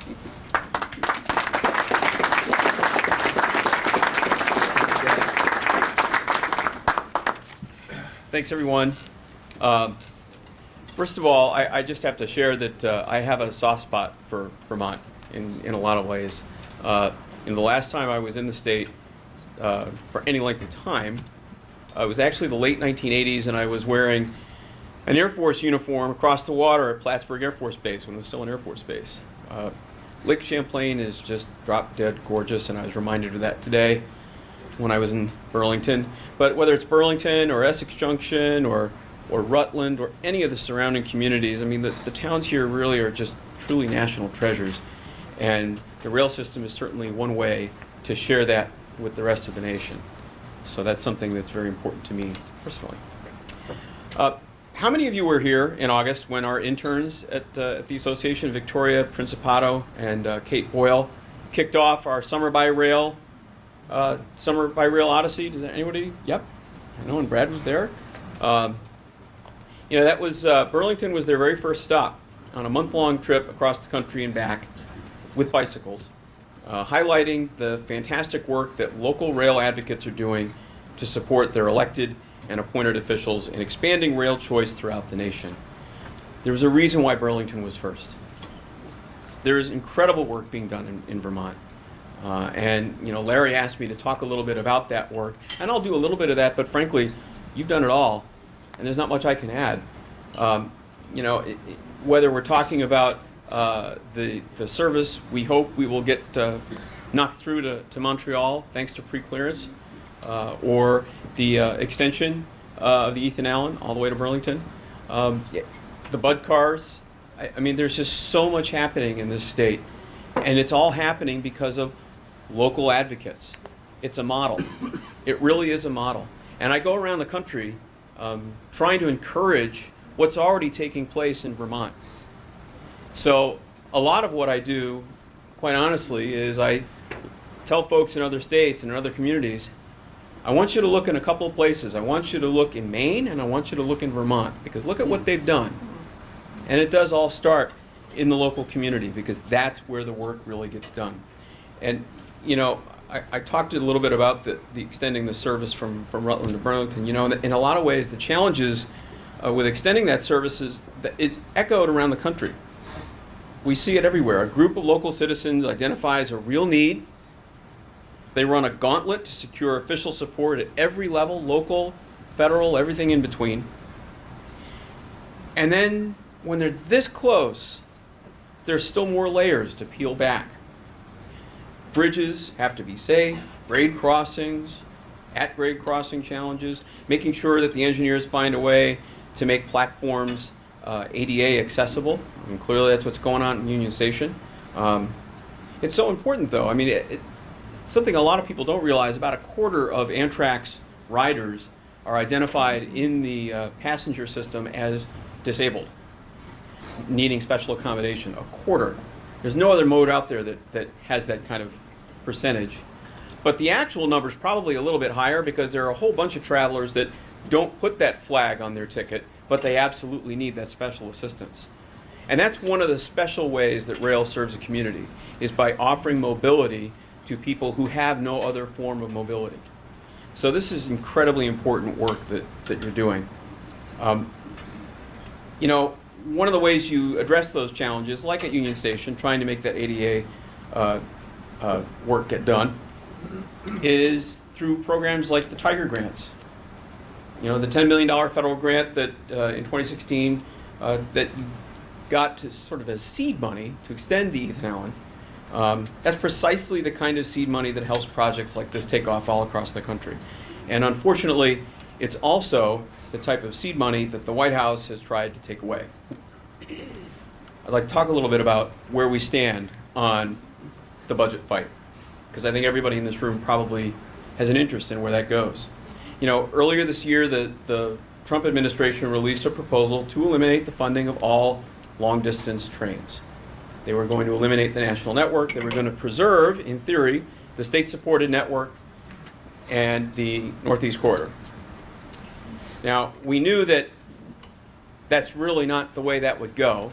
Thanks, everyone. First of all, I just have to share that I have a soft spot for Vermont in a lot of ways. In the last time I was in the state for any length of time, it was actually the late 1980s, and I was wearing an Air Force uniform across the water at Plattsburgh Air Force Base when it was still an Air Force Base. Lake Champlain is just drop dead gorgeous, and I was reminded of that today when I was in Burlington. But whether it's Burlington or Essex Junction or Rutland or any of the surrounding communities, I mean, the towns here really are just truly national treasures. And the rail system is certainly one way to share that with the rest of the nation. So that's something that's very important to me personally. How many of you were here in August when our interns at the Association, Victoria Principato and Kate Boyle, kicked off our Summer by Rail Odyssey? Does anybody? Yep. I know, and Brad was there. You know, that was Burlington was their very first stop on a month-long trip across the country and back with bicycles, highlighting the fantastic work that local rail advocates are doing to support their elected and appointed officials in expanding rail choice throughout the nation. There was a reason why Burlington was first. There is incredible work being done in Vermont. And you know, Larry asked me to talk a little bit about that work, and I'll do a little bit of that, but frankly, you've done it all, and there's not much I can add. You know, whether we're talking about the service we hope we will get knocked through to Montreal thanks to pre-clearance, or the extension of the Ethan Allen all the way to Burlington, the Bud cars. I mean, there's just so much happening in this state, and it's all happening because of local advocates. It's a model. It really is a model. And I go around the country trying to encourage what's already taking place in Vermont. So a lot of what I do, quite honestly, is I tell folks in other states and in other communities, I want you to look in a couple of places. I want you to look in Maine, and I want you to look in Vermont, because look at what they've done. And it does all start in the local community, because that's where the work really gets done. And, you know, I talked a little bit about the extending the service from Rutland to Burlington. You know, in a lot of ways, the challenges with extending that service is echoed around the country. We see it everywhere. A group of local citizens identifies a real need. They run a gauntlet to secure official support at every level, local, federal, everything in between. And then when they're this close, there's still more layers to peel back. Bridges have to be safe, grade crossings, at-grade crossing challenges, making sure that the engineers find a way to make platforms ADA accessible. I mean, clearly that's what's going on in Union Station. It's so important, though. I mean, something a lot of people don't realize, about a quarter of Amtrak's riders are identified in the passenger system as disabled, needing special accommodation. A quarter. There's no other mode out there that has that kind of percentage. But the actual number is probably a little bit higher, because there are a whole bunch of travelers that don't put that flag on their ticket, but they absolutely need that special assistance. And that's one of the special ways that rail serves a community, is by offering mobility to people who have no other form of mobility. So this is incredibly important work that you're doing. You know, one of the ways you address those challenges, like at Union Station, trying to make that ADA work get done, is through programs like the Tiger Grants. You know, the $10 million federal grant that in 2016 that you got to sort of as seed money to extend the Ethan Allen. That's precisely the kind of seed money that helps projects like this take off all across the country. And unfortunately, it's also the type of seed money that the White House has tried to take away. I'd like to talk a little bit about where we stand on the budget fight, because I think everybody in this room probably has an interest in where that goes. You know, earlier this year, the Trump administration released a proposal to eliminate the funding of all long-distance trains. They were going to eliminate the national network. They were going to preserve, in theory, the state-supported network and the Northeast Corridor. Now, we knew that that's really not the way that would go,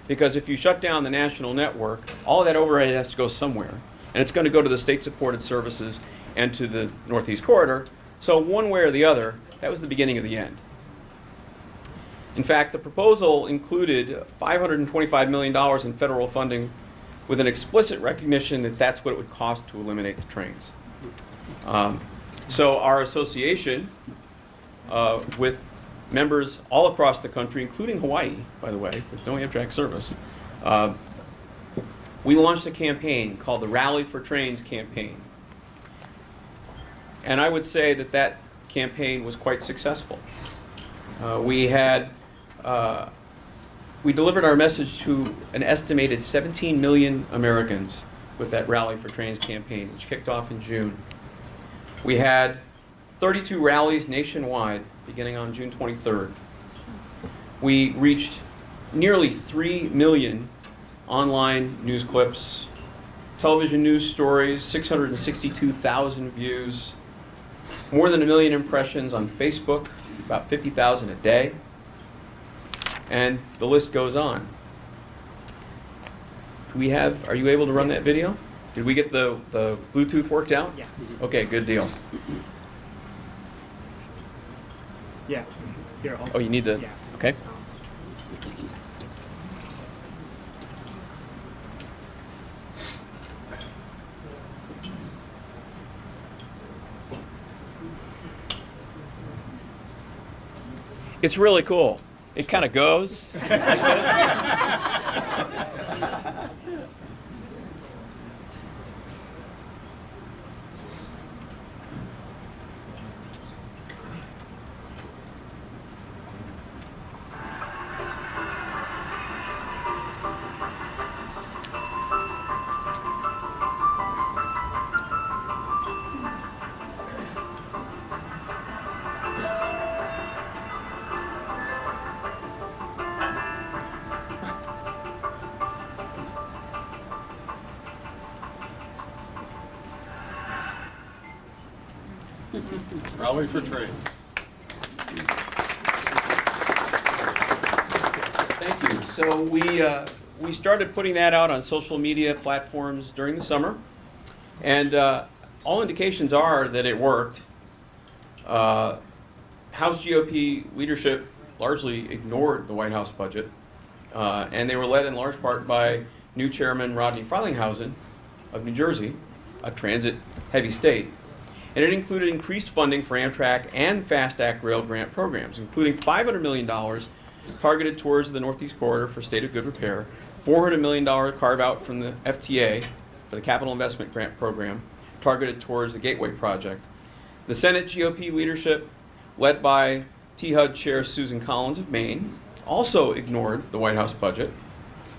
because if you shut down the national network, all of that overhead has to go somewhere, and it's going to go to the state-supported services and to the Northeast Corridor. So one way or the other, that was the beginning of the end. In fact, the proposal included $525 million in federal funding, with an explicit recognition that that's what it would cost to eliminate the trains. So our association, with members all across the country, including Hawaii, by the way, with no Amtrak service, we launched a campaign called the Rally for Trains campaign. And I would say that that campaign was quite successful. We delivered our message to an estimated 17 million Americans with that Rally for Trains campaign, which kicked off in June. We had 32 rallies nationwide beginning on June 23rd. We reached nearly 3 million online news clips, television news stories, 662,000 views, more than 1 million impressions on Facebook, about 50,000 a day, and the list goes on. Are you able to run that video? Did we get the Bluetooth worked out? Yeah. Okay, good deal. Yeah. Here, Oh, you need the, Yeah. okay. It's really cool. It kind of goes. Rally for Trains. Thank you. So we started putting that out on social media platforms during the summer, and all indications are that it worked. House GOP leadership largely ignored the White House budget, and they were led in large part by new chairman Rodney Frelinghuysen of New Jersey, a transit-heavy state. And it included increased funding for Amtrak and Fast Act rail grant programs, including $500 million targeted towards the Northeast Corridor for state of good repair, $400 million carve-out from the FTA for the Capital Investment Grant Program, targeted towards the Gateway Project. The Senate GOP leadership, led by THUD Chair Susan Collins of Maine, also ignored the White House budget,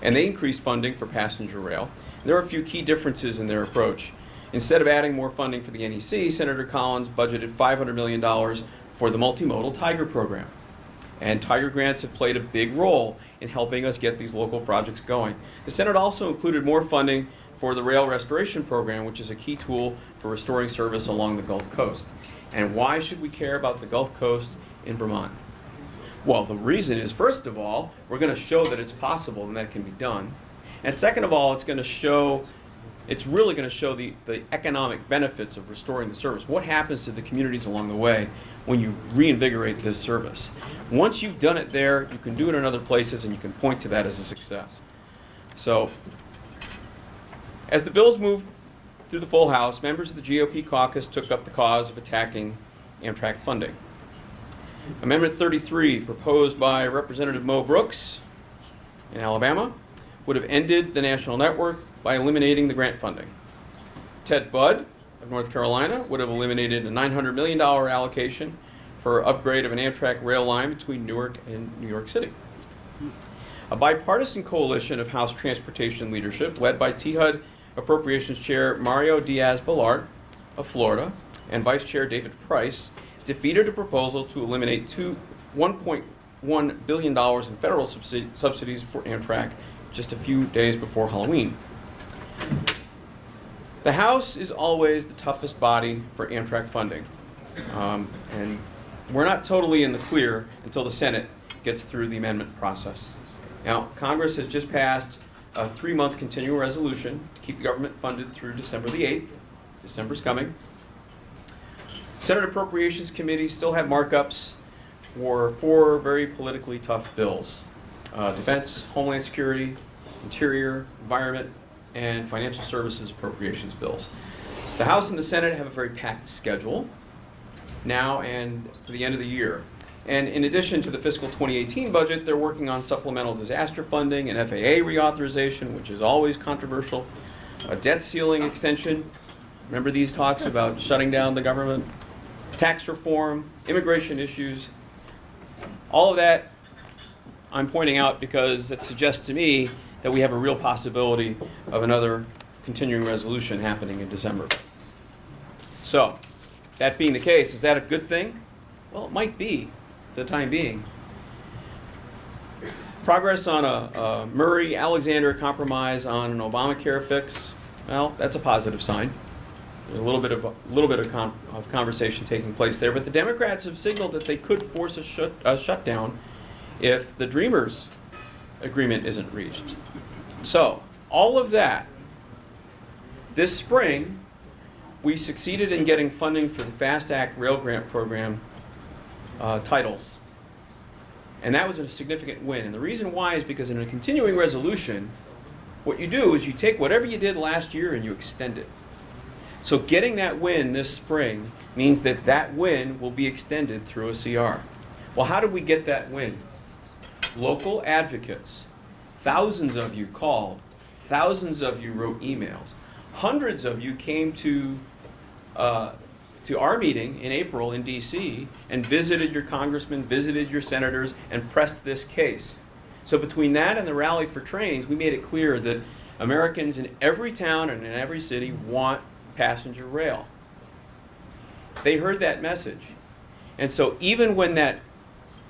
and they increased funding for passenger rail. There are a few key differences in their approach. Instead of adding more funding for the NEC, Senator Collins budgeted $500 million for the multimodal Tiger program. And Tiger grants have played a big role in helping us get these local projects going. The Senate also included more funding for the rail restoration program, which is a key tool for restoring service along the Gulf Coast. And why should we care about the Gulf Coast in Vermont? Well, the reason is, first of all, we're going to show that it's possible and that it can be done. And second of all, it's really going to show the economic benefits of restoring the service. What happens to the communities along the way when you reinvigorate this service? Once you've done it there, you can do it in other places, and you can point to that as a success. So, as the bills moved through the full House, members of the GOP caucus took up the cause of attacking Amtrak funding. Amendment 33, proposed by Representative Mo Brooks in Alabama, would have ended the national network by eliminating the grant funding. Ted Budd of North Carolina would have eliminated a $900 million allocation for upgrade of an Amtrak rail line between Newark and New York City. A bipartisan coalition of House transportation leadership, led by THUD Appropriations Chair Mario Diaz-Balart of Florida and Vice Chair David Price, defeated a proposal to eliminate $1.1 billion in federal subsidies for Amtrak just a few days before Halloween. The House is always the toughest body for Amtrak funding, and we're not totally in the clear until the Senate gets through the amendment process. Now, Congress has just passed a 3-month continuing resolution to keep the government funded through December the 8th. December's coming. Senate Appropriations Committee still have markups for 4 very politically tough bills: Defense, Homeland Security, Interior, Environment, and Financial Services Appropriations bills. The House and the Senate have a very packed schedule now and to the end of the year. And in addition to the fiscal 2018 budget, they're working on supplemental disaster funding and FAA reauthorization, which is always controversial, a debt ceiling extension. Remember these talks about shutting down the government? Tax reform, immigration issues. All of that I'm pointing out because it suggests to me that we have a real possibility of another continuing resolution happening in December. So, that being the case, is that a good thing? Well, it might be, for the time being. Progress on a Murray-Alexander compromise on an Obamacare fix, well, that's a positive sign. There's a little bit of conversation taking place there, but the Democrats have signaled that they could force a shutdown if the Dreamers agreement isn't reached. So, all of that, this spring, we succeeded in getting funding for the Fast Act Rail Grant Program titles. And that was a significant win. And the reason why is because in a continuing resolution, what you do is you take whatever you did last year and you extend it. So getting that win this spring means that that win will be extended through a CR. Well, how did we get that win? Local advocates, thousands of you called, thousands of you wrote emails, hundreds of you came to our meeting in April in DC and visited your congressmen, visited your senators, and pressed this case. So between that and the Rally for Trains, we made it clear that Americans in every town and in every city want passenger rail. They heard that message. And so even when that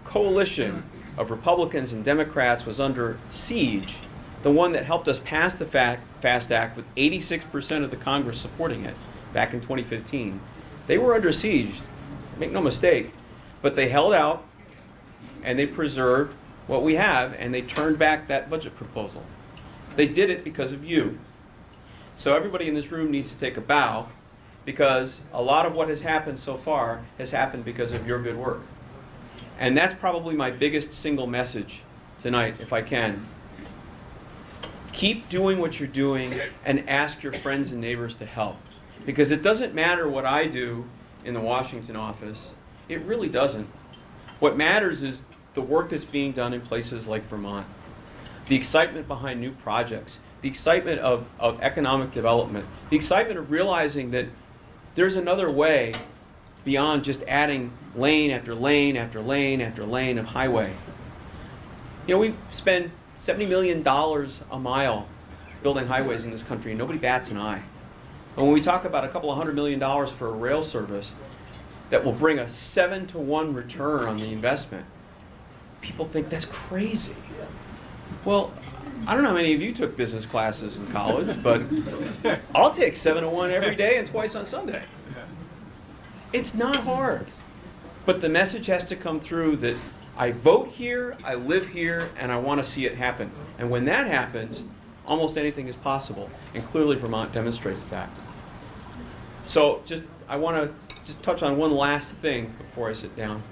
coalition of Republicans and Democrats was under siege, the one that helped us pass the FAST Act with 86% of the Congress supporting it back in 2015, they were under siege, make no mistake, but they held out and they preserved what we have and they turned back that budget proposal. They did it because of you. So everybody in this room needs to take a bow, because a lot of what has happened so far has happened because of your good work. And that's probably my biggest single message tonight, if I can. Keep doing what you're doing and ask your friends and neighbors to help. Because it doesn't matter what I do in the Washington office. It really doesn't. What matters is the work that's being done in places like Vermont. The excitement behind new projects. The excitement of economic development. The excitement of realizing that there's another way beyond just adding lane after lane after lane after lane of highway. You know, we spend $70 million a mile building highways in this country, and nobody bats an eye. And when we talk about a couple of $100 million for a rail service that will bring a 7-to-1 return on the investment, people think that's crazy. Well, I don't know how many of you took business classes in college, but I'll take 7-to-1 every day and twice on Sunday. It's not hard. But the message has to come through that I vote here, I live here, and I want to see it happen. And when that happens, almost anything is possible. And clearly Vermont demonstrates that. So I want to just touch on one last thing before I sit down.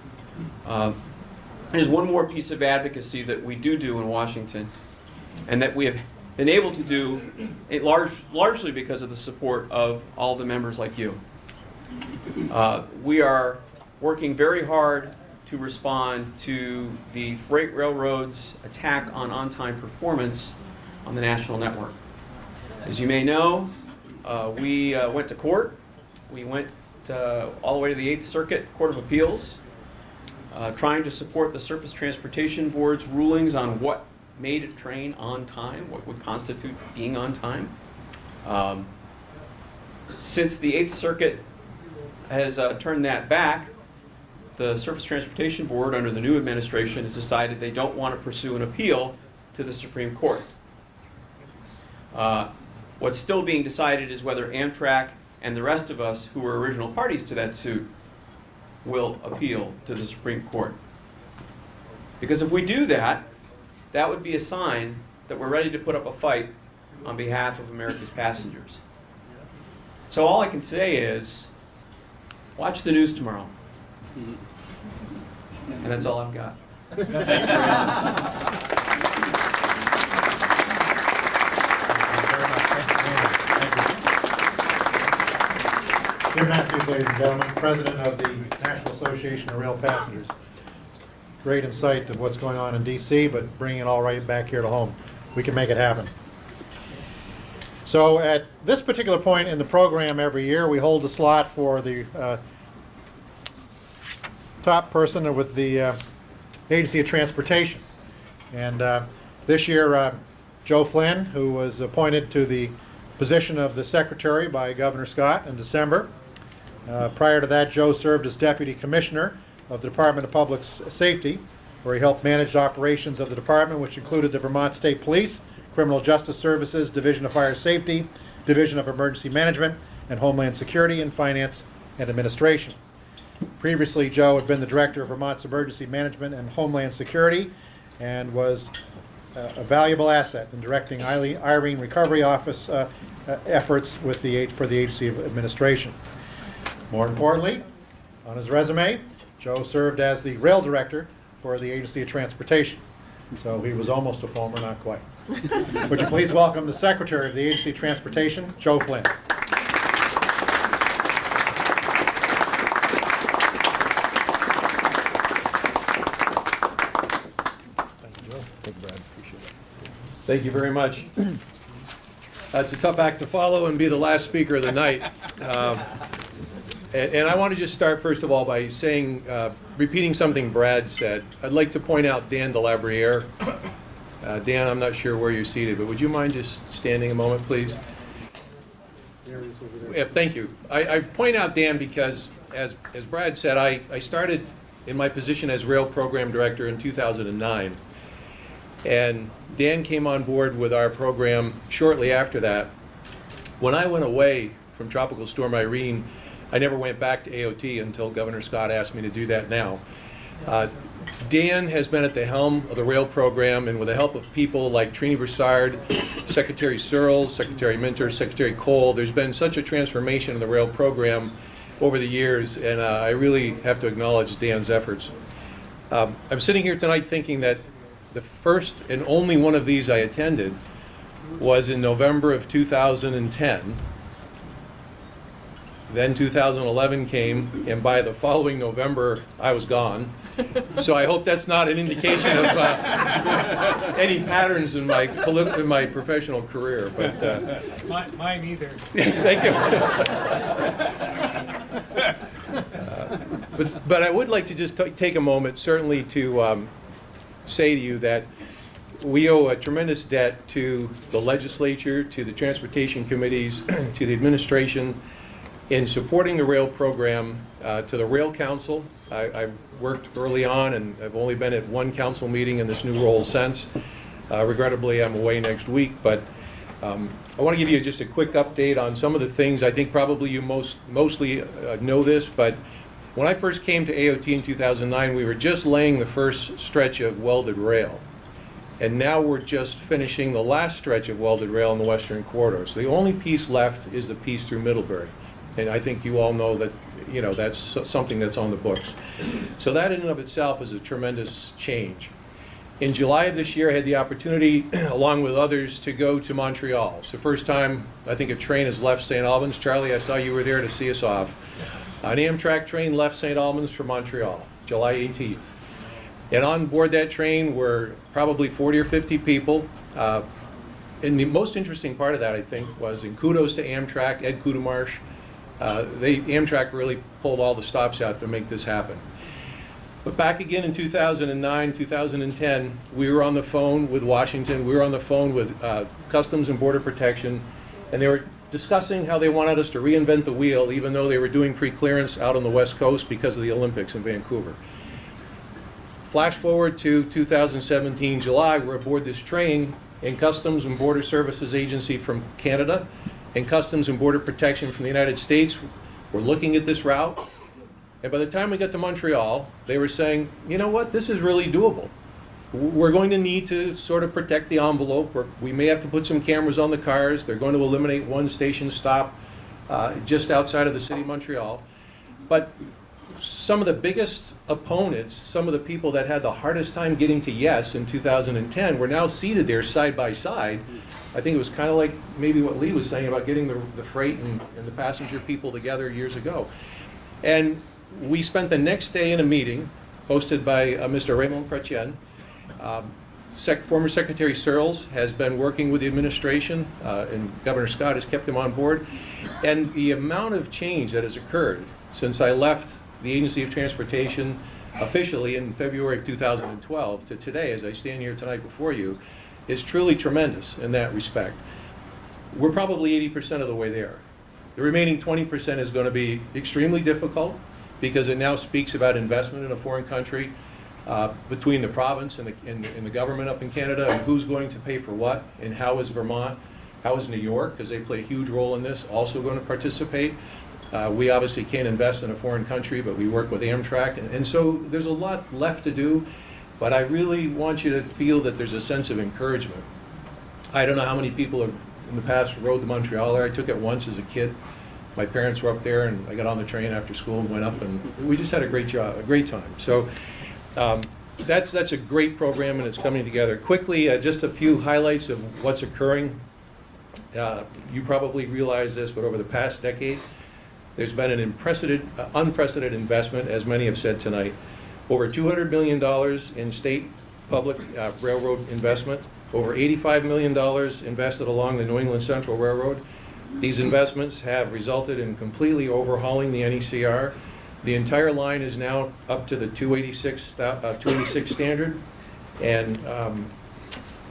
There's one more piece of advocacy that we do in Washington, and that we have been able to do it largely because of the support of all the members like you. We are working very hard to respond to the freight railroad's attack on on-time performance on the national network. As you may know, we went to court. We went all the way to the 8th Circuit Court of Appeals, trying to support the Surface Transportation Board's rulings on what made a train on time, what would constitute being on time. Since the 8th Circuit has turned that back, the Surface Transportation Board, under the new administration, has decided they don't want to pursue an appeal to the Supreme Court. What's still being decided is whether Amtrak and the rest of us who were original parties to that suit will appeal to the Supreme Court. Because if we do that, that would be a sign that we're ready to put up a fight on behalf of America's passengers. So all I can say is, watch the news tomorrow. And that's all I've got. Jim Matthews, ladies and gentlemen, President of the National Association of Rail Passengers. Great insight of what's going on in D.C., but bringing it all right back here to home. We can make it happen. So at this particular point in the program every year, we hold the slot for the top person with the Agency of Transportation. And this year, Joe Flynn, who was appointed to the position of the Secretary by Governor Scott in December. Prior to that, Joe served as Deputy Commissioner of the Department of Public Safety, where he helped manage operations of the department, which included the Vermont State Police, Criminal Justice Services, Division of Fire Safety, Division of Emergency Management, and Homeland Security, and Finance and Administration. Previously, Joe had been the Director of Vermont's Emergency Management and Homeland Security, and was a valuable asset in directing Irene Recovery Office efforts for the Agency of Administration. More importantly, on his resume, Joe served as the Rail Director for the Agency of Transportation. So he was almost a former, not quite. Would you please welcome the Secretary of the Agency of Transportation, Joe Flynn. Thank you very much. It's a tough act to follow and be the last speaker of the night. And I want to just start, first of all, by saying, repeating something Brad said. I'd like to point out Dan DeLabriere. Dan, I'm not sure where you're seated, but would you mind just standing a moment, please? Yeah, thank you. I point out Dan because, as Brad said, I started in my position as Rail Program Director in 2009. And Dan came on board with our program shortly after that. When I went away from Tropical Storm Irene, I never went back to AOT until Governor Scott asked me to do that now. Dan has been at the helm of the rail program, and with the help of people like Trini Broussard, Secretary Searles, Secretary Minter, Secretary Cole, there's been such a transformation in the rail program over the years, and I really have to acknowledge Dan's efforts. I'm sitting here tonight thinking that the first and only one of these I attended was in November of 2010. Then 2011 came, and by the following November, I was gone. So I hope that's not an indication of any patterns in my professional career. But Mine either. thank you. But I would like to just take a moment, certainly, to say to you that we owe a tremendous debt to the legislature, to the transportation committees, to the administration in supporting the rail program, to the Rail Council. I worked early on, and I've only been at one council meeting in this new role since. Regrettably, I'm away next week, but I want to give you just a quick update on some of the things. I think probably you mostly know this, but when I first came to AOT in 2009, we were just laying the first stretch of welded rail. And now we're just finishing the last stretch of welded rail in the Western Corridor. So the only piece left is the piece through Middlebury. And I think you all know that, you know, that's something that's on the books. So that in and of itself is a tremendous change. In July of this year, I had the opportunity, along with others, to go to Montreal. It's the first time I think a train has left St. Albans. Charlie, I saw you were there to see us off. An Amtrak train left St. Albans for Montreal, July 18th. And on board that train were probably 40 or 50 people. And the most interesting part of that, I think, was, and kudos to Amtrak, Ed Kudemarsh, Amtrak really pulled all the stops out to make this happen. But back again in 2009, 2010, we were on the phone with Washington, we were on the phone with Customs and Border Protection, and they were discussing how they wanted us to reinvent the wheel, even though they were doing pre-clearance out on the West Coast because of the Olympics in Vancouver. Flash forward to 2017, July, we're aboard this train, and Customs and Border Services Agency from Canada and Customs and Border Protection from the United States were looking at this route. And by the time we got to Montreal, they were saying, you know what, this is really doable. We're going to need to sort of protect the envelope. We may have to put some cameras on the cars. They're going to eliminate one station stop just outside of the city of Montreal. But some of the biggest opponents, some of the people that had the hardest time getting to yes in 2010 were now seated there side by side. I think it was kind of like maybe what Lee was saying about getting the freight and the passenger people together years ago. And we spent the next day in a meeting hosted by Mr. Raymond Chrétien. Former Secretary Searles has been working with the administration, and Governor Scott has kept him on board. And the amount of change that has occurred since I left the Agency of Transportation officially in February of 2012 to today, as I stand here tonight before you, is truly tremendous in that respect. We're probably 80% of the way there. The remaining 20% is going to be extremely difficult because it now speaks about investment in a foreign country between the province and the government up in Canada, and who's going to pay for what, and how is Vermont, how is New York, because they play a huge role in this, also going to participate. We obviously can't invest in a foreign country, but we work with Amtrak, and so there's a lot left to do, but I really want you to feel that there's a sense of encouragement. I don't know how many people have in the past rode the Montreal there. I took it once as a kid. My parents were up there, and I got on the train after school and went up, and we just had a great time. So that's a great program, and it's coming together quickly. Just a few highlights of what's occurring. You probably realize this, but over the past decade, there's been an unprecedented investment, as many have said tonight. Over $200 million in state public railroad investment, over $85 million invested along the New England Central Railroad. These investments have resulted in completely overhauling the NECR. The entire line is now up to the 286 standard, and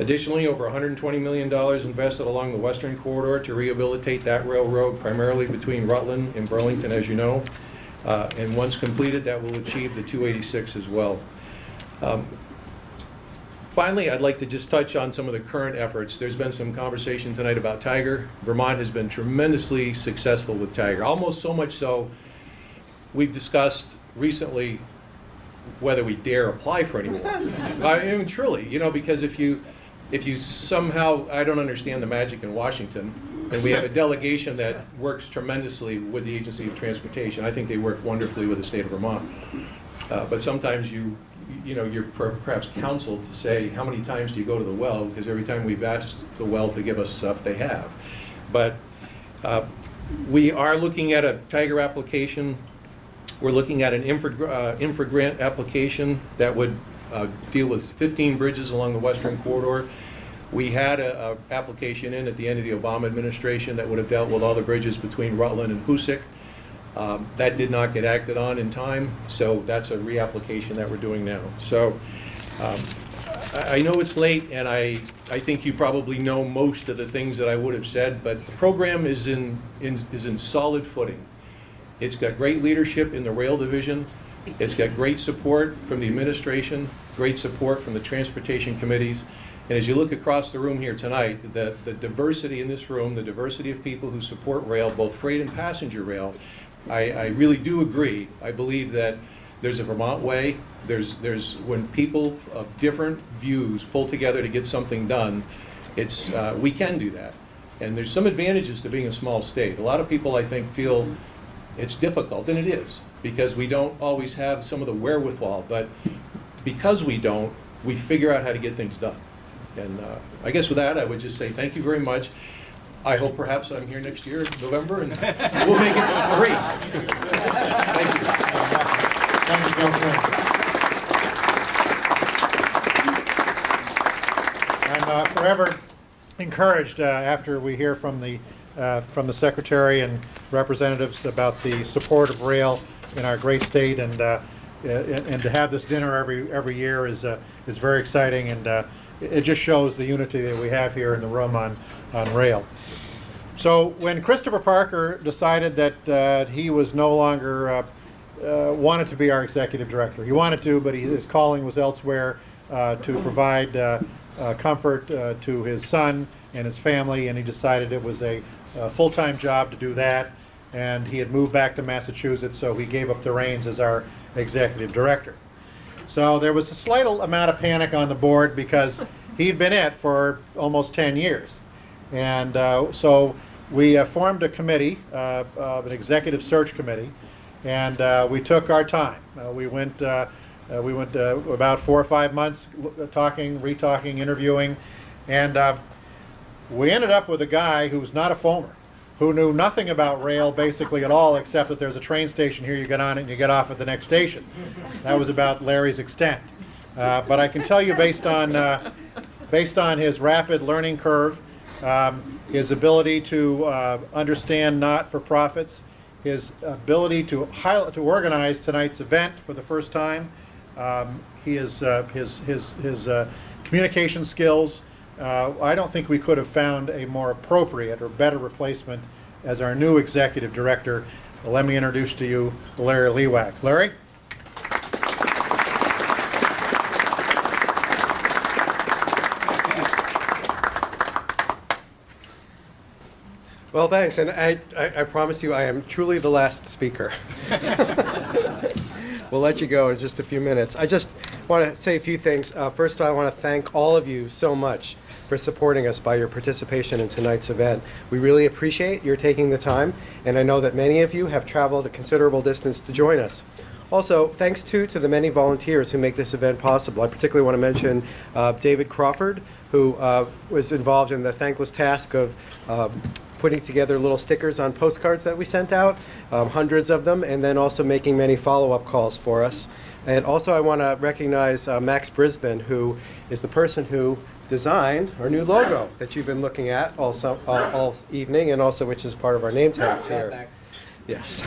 additionally, over $120 million invested along the Western Corridor to rehabilitate that railroad, primarily between Rutland and Burlington, as you know. And once completed, that will achieve the 286 as well. Finally, I'd like to just touch on some of the current efforts. There's been some conversation tonight about Tiger. Vermont has been tremendously successful with Tiger, almost so much so we've discussed recently whether we dare apply for any more. I mean, truly, you know, because if you somehow, I don't understand the magic in Washington, and we have a delegation that works tremendously with the Agency of Transportation. I think they work wonderfully with the state of Vermont. But sometimes you're perhaps counseled to say, how many times do you go to the well? Because every time we've asked the well to give us stuff, they have. But we are looking at a Tiger application. We're looking at an infra grant application that would deal with 15 bridges along the western corridor. We had an application in at the end of the Obama administration that would have dealt with all the bridges between Rutland and Hoosick. That did not get acted on in time, so that's a reapplication that we're doing now. So I know it's late, and I think you probably know most of the things that I would have said, but the program is in solid footing. It's got great leadership in the rail division. It's got great support from the administration, great support from the transportation committees. And as you look across the room here tonight, the diversity in this room, the diversity of people who support rail, both freight and passenger rail, I really do agree. I believe that there's a Vermont way. There's when people of different views pull together to get something done, we can do that. And there's some advantages to being a small state. A lot of people, I think, feel it's difficult, and it is, because we don't always have some of the wherewithal. But because we don't, we figure out how to get things done. And I guess with that, I would just say thank you very much. I hope perhaps I'm here next year, November, and we'll make it 3. Thank you. Thank you, Joe. I'm forever encouraged after we hear from the Secretary and representatives about the support of rail in our great state, and to have this dinner every year is very exciting, and it just shows the unity that we have here in the room on rail. So when Christopher Parker decided that he was no longer wanted to be our executive director, he wanted to, but his calling was elsewhere to provide comfort to his son and his family, and he decided it was a full-time job to do that, and he had moved back to Massachusetts, so he gave up the reins as our executive director. So there was a slight amount of panic on the board because he'd been it for almost 10 years. And so we formed a committee, an executive search committee, and we took our time. We went about 4 or 5 months talking, retalking, interviewing, and we ended up with a guy who was not a foamer, who knew nothing about rail basically at all, except that there's a train station here, you get on it and you get off at the next station. That was about Larry's extent. But I can tell you, based on his rapid learning curve, his ability to understand not-for-profits, his ability to organize tonight's event for the first time, his communication skills. I don't think we could have found a more appropriate or better replacement as our new executive director. Let me introduce to you Larry Lewak. Larry? Well, thanks, and I promise you I am truly the last speaker. We'll let you go in just a few minutes. I just want to say a few things. First, I want to thank all of you so much for supporting us by your participation in tonight's event. We really appreciate your taking the time, and I know that many of you have traveled a considerable distance to join us. Also, thanks to the many volunteers who make this event possible. I particularly want to mention David Crawford, who was involved in the thankless task of putting together little stickers on postcards that we sent out, hundreds of them, and then also making many follow-up calls for us. And also I want to recognize Max Brisbane, who is the person who designed our new logo that you've been looking at all evening, and also which is part of our name tags here. Yes.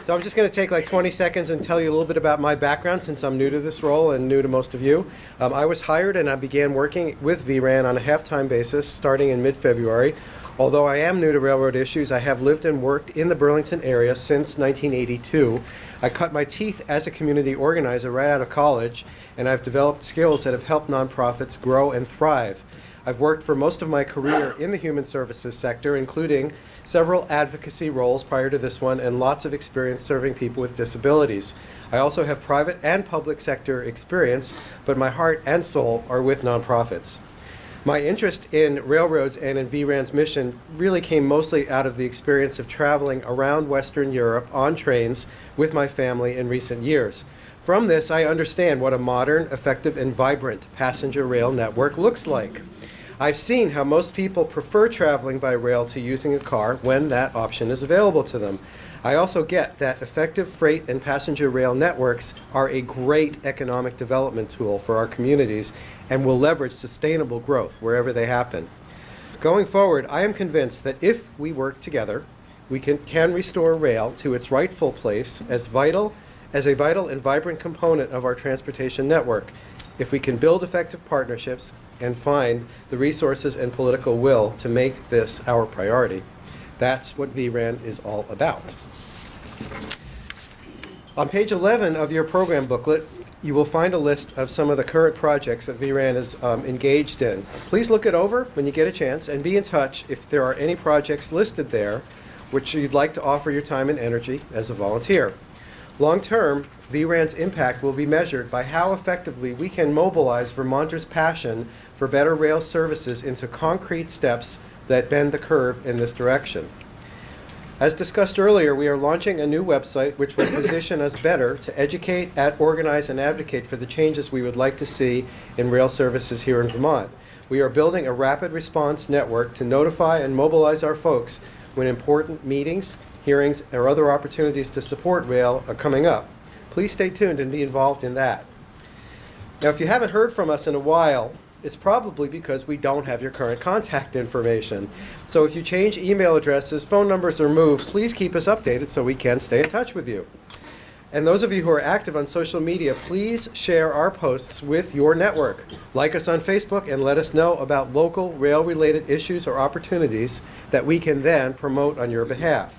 So I'm just going to take like 20 seconds and tell you a little bit about my background, since I'm new to this role and new to most of you. I was hired and I began working with VRAN on a half-time basis starting in mid-February. Although I am new to railroad issues, I have lived and worked in the Burlington area since 1982. I cut my teeth as a community organizer right out of college, and I've developed skills that have helped nonprofits grow and thrive. I've worked for most of my career in the human services sector, including several advocacy roles prior to this one and lots of experience serving people with disabilities. I also have private and public sector experience, but my heart and soul are with nonprofits. My interest in railroads and in VRAN's mission really came mostly out of the experience of traveling around Western Europe on trains with my family in recent years. From this, I understand what a modern, effective, and vibrant passenger rail network looks like. I've seen how most people prefer traveling by rail to using a car when that option is available to them. I also get that effective freight and passenger rail networks are a great economic development tool for our communities and will leverage sustainable growth wherever they happen. Going forward, I am convinced that if we work together, we can restore rail to its rightful place as a vital and vibrant component of our transportation network, if we can build effective partnerships and find the resources and political will to make this our priority. That's what VRAN is all about. On page 11 of your program booklet, you will find a list of some of the current projects that VRAN is engaged in. Please look it over when you get a chance and be in touch if there are any projects listed there which you'd like to offer your time and energy as a volunteer. Long term, VRAN's impact will be measured by how effectively we can mobilize Vermonters' passion for better rail services into concrete steps that bend the curve in this direction. As discussed earlier, we are launching a new website which will position us better to educate, organize, and advocate for the changes we would like to see in rail services here in Vermont. We are building a rapid response network to notify and mobilize our folks when important meetings, hearings, or other opportunities to support rail are coming up. Please stay tuned and be involved in that. Now, if you haven't heard from us in a while, it's probably because we don't have your current contact information. So if you change email addresses, phone numbers, or move, please keep us updated so we can stay in touch with you. And those of you who are active on social media, please share our posts with your network. Like us on Facebook and let us know about local rail-related issues or opportunities that we can then promote on your behalf.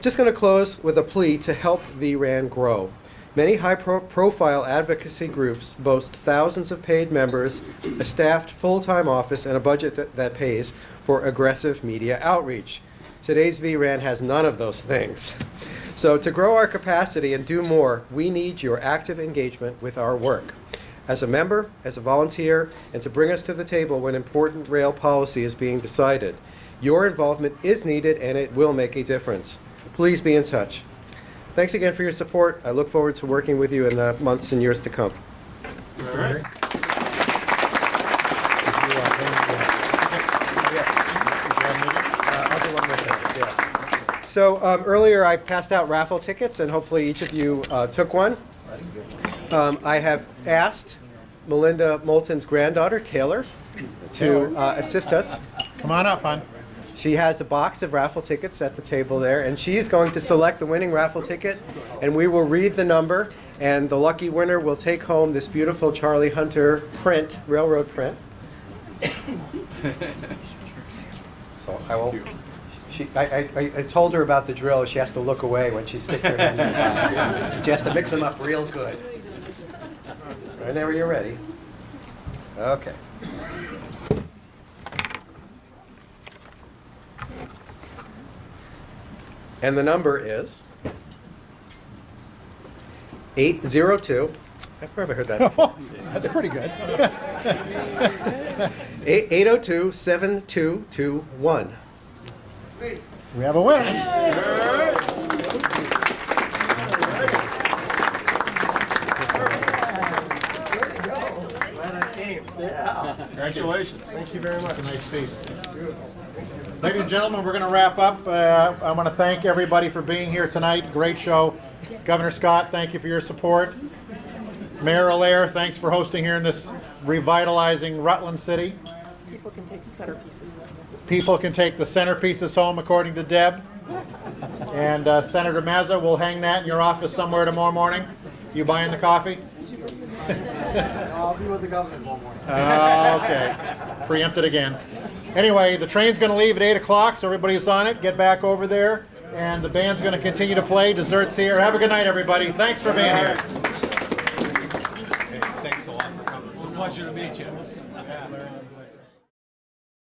Just going to close with a plea to help VRAN grow. Many high-profile advocacy groups boast thousands of paid members, a staffed full-time office, and a budget that pays for aggressive media outreach. Today's VRAN has none of those things. So to grow our capacity and do more, we need your active engagement with our work. As a member, as a volunteer, and to bring us to the table when important rail policy is being decided. Your involvement is needed and it will make a difference. Please be in touch. Thanks again for your support. I look forward to working with you in the months and years to come. All right. So earlier I passed out raffle tickets and hopefully each of you took one. I have asked Melinda Moulton's granddaughter, Taylor, to assist us. Come on up, hon. She has a box of raffle tickets at the table there, and she is going to select the winning raffle ticket, and we will read the number, and the lucky winner will take home this beautiful Charlie Hunter print, railroad print. So I will. I told her about the drill. She has to look away when she sticks her hand in the box. She has to mix them up real good. Whenever you're ready. Okay. And the number is 802. I've never heard that before. That's pretty good. 802-7221. We have a winner. Congratulations. Thank you very much. That's a nice piece. Ladies and gentlemen, we're going to wrap up. I want to thank everybody for being here tonight. Great show. Governor Scott, thank you for your support. Mayor Allaire, thanks for hosting here in this revitalizing Rutland City. People can take the centerpieces. People can take the centerpieces home, according to Deb. And Senator Mazza, will hang that in your office somewhere tomorrow morning. You buying the coffee? I'll be with the governor tomorrow morning. Okay. Preempted again. Anyway, the train's going to leave at 8 o'clock, so everybody's on it. Get back over there. And the band's going to continue to play. Dessert's here. Have a good night, everybody. Thanks for being here. Hey, thanks a lot for coming. It's a pleasure to meet you.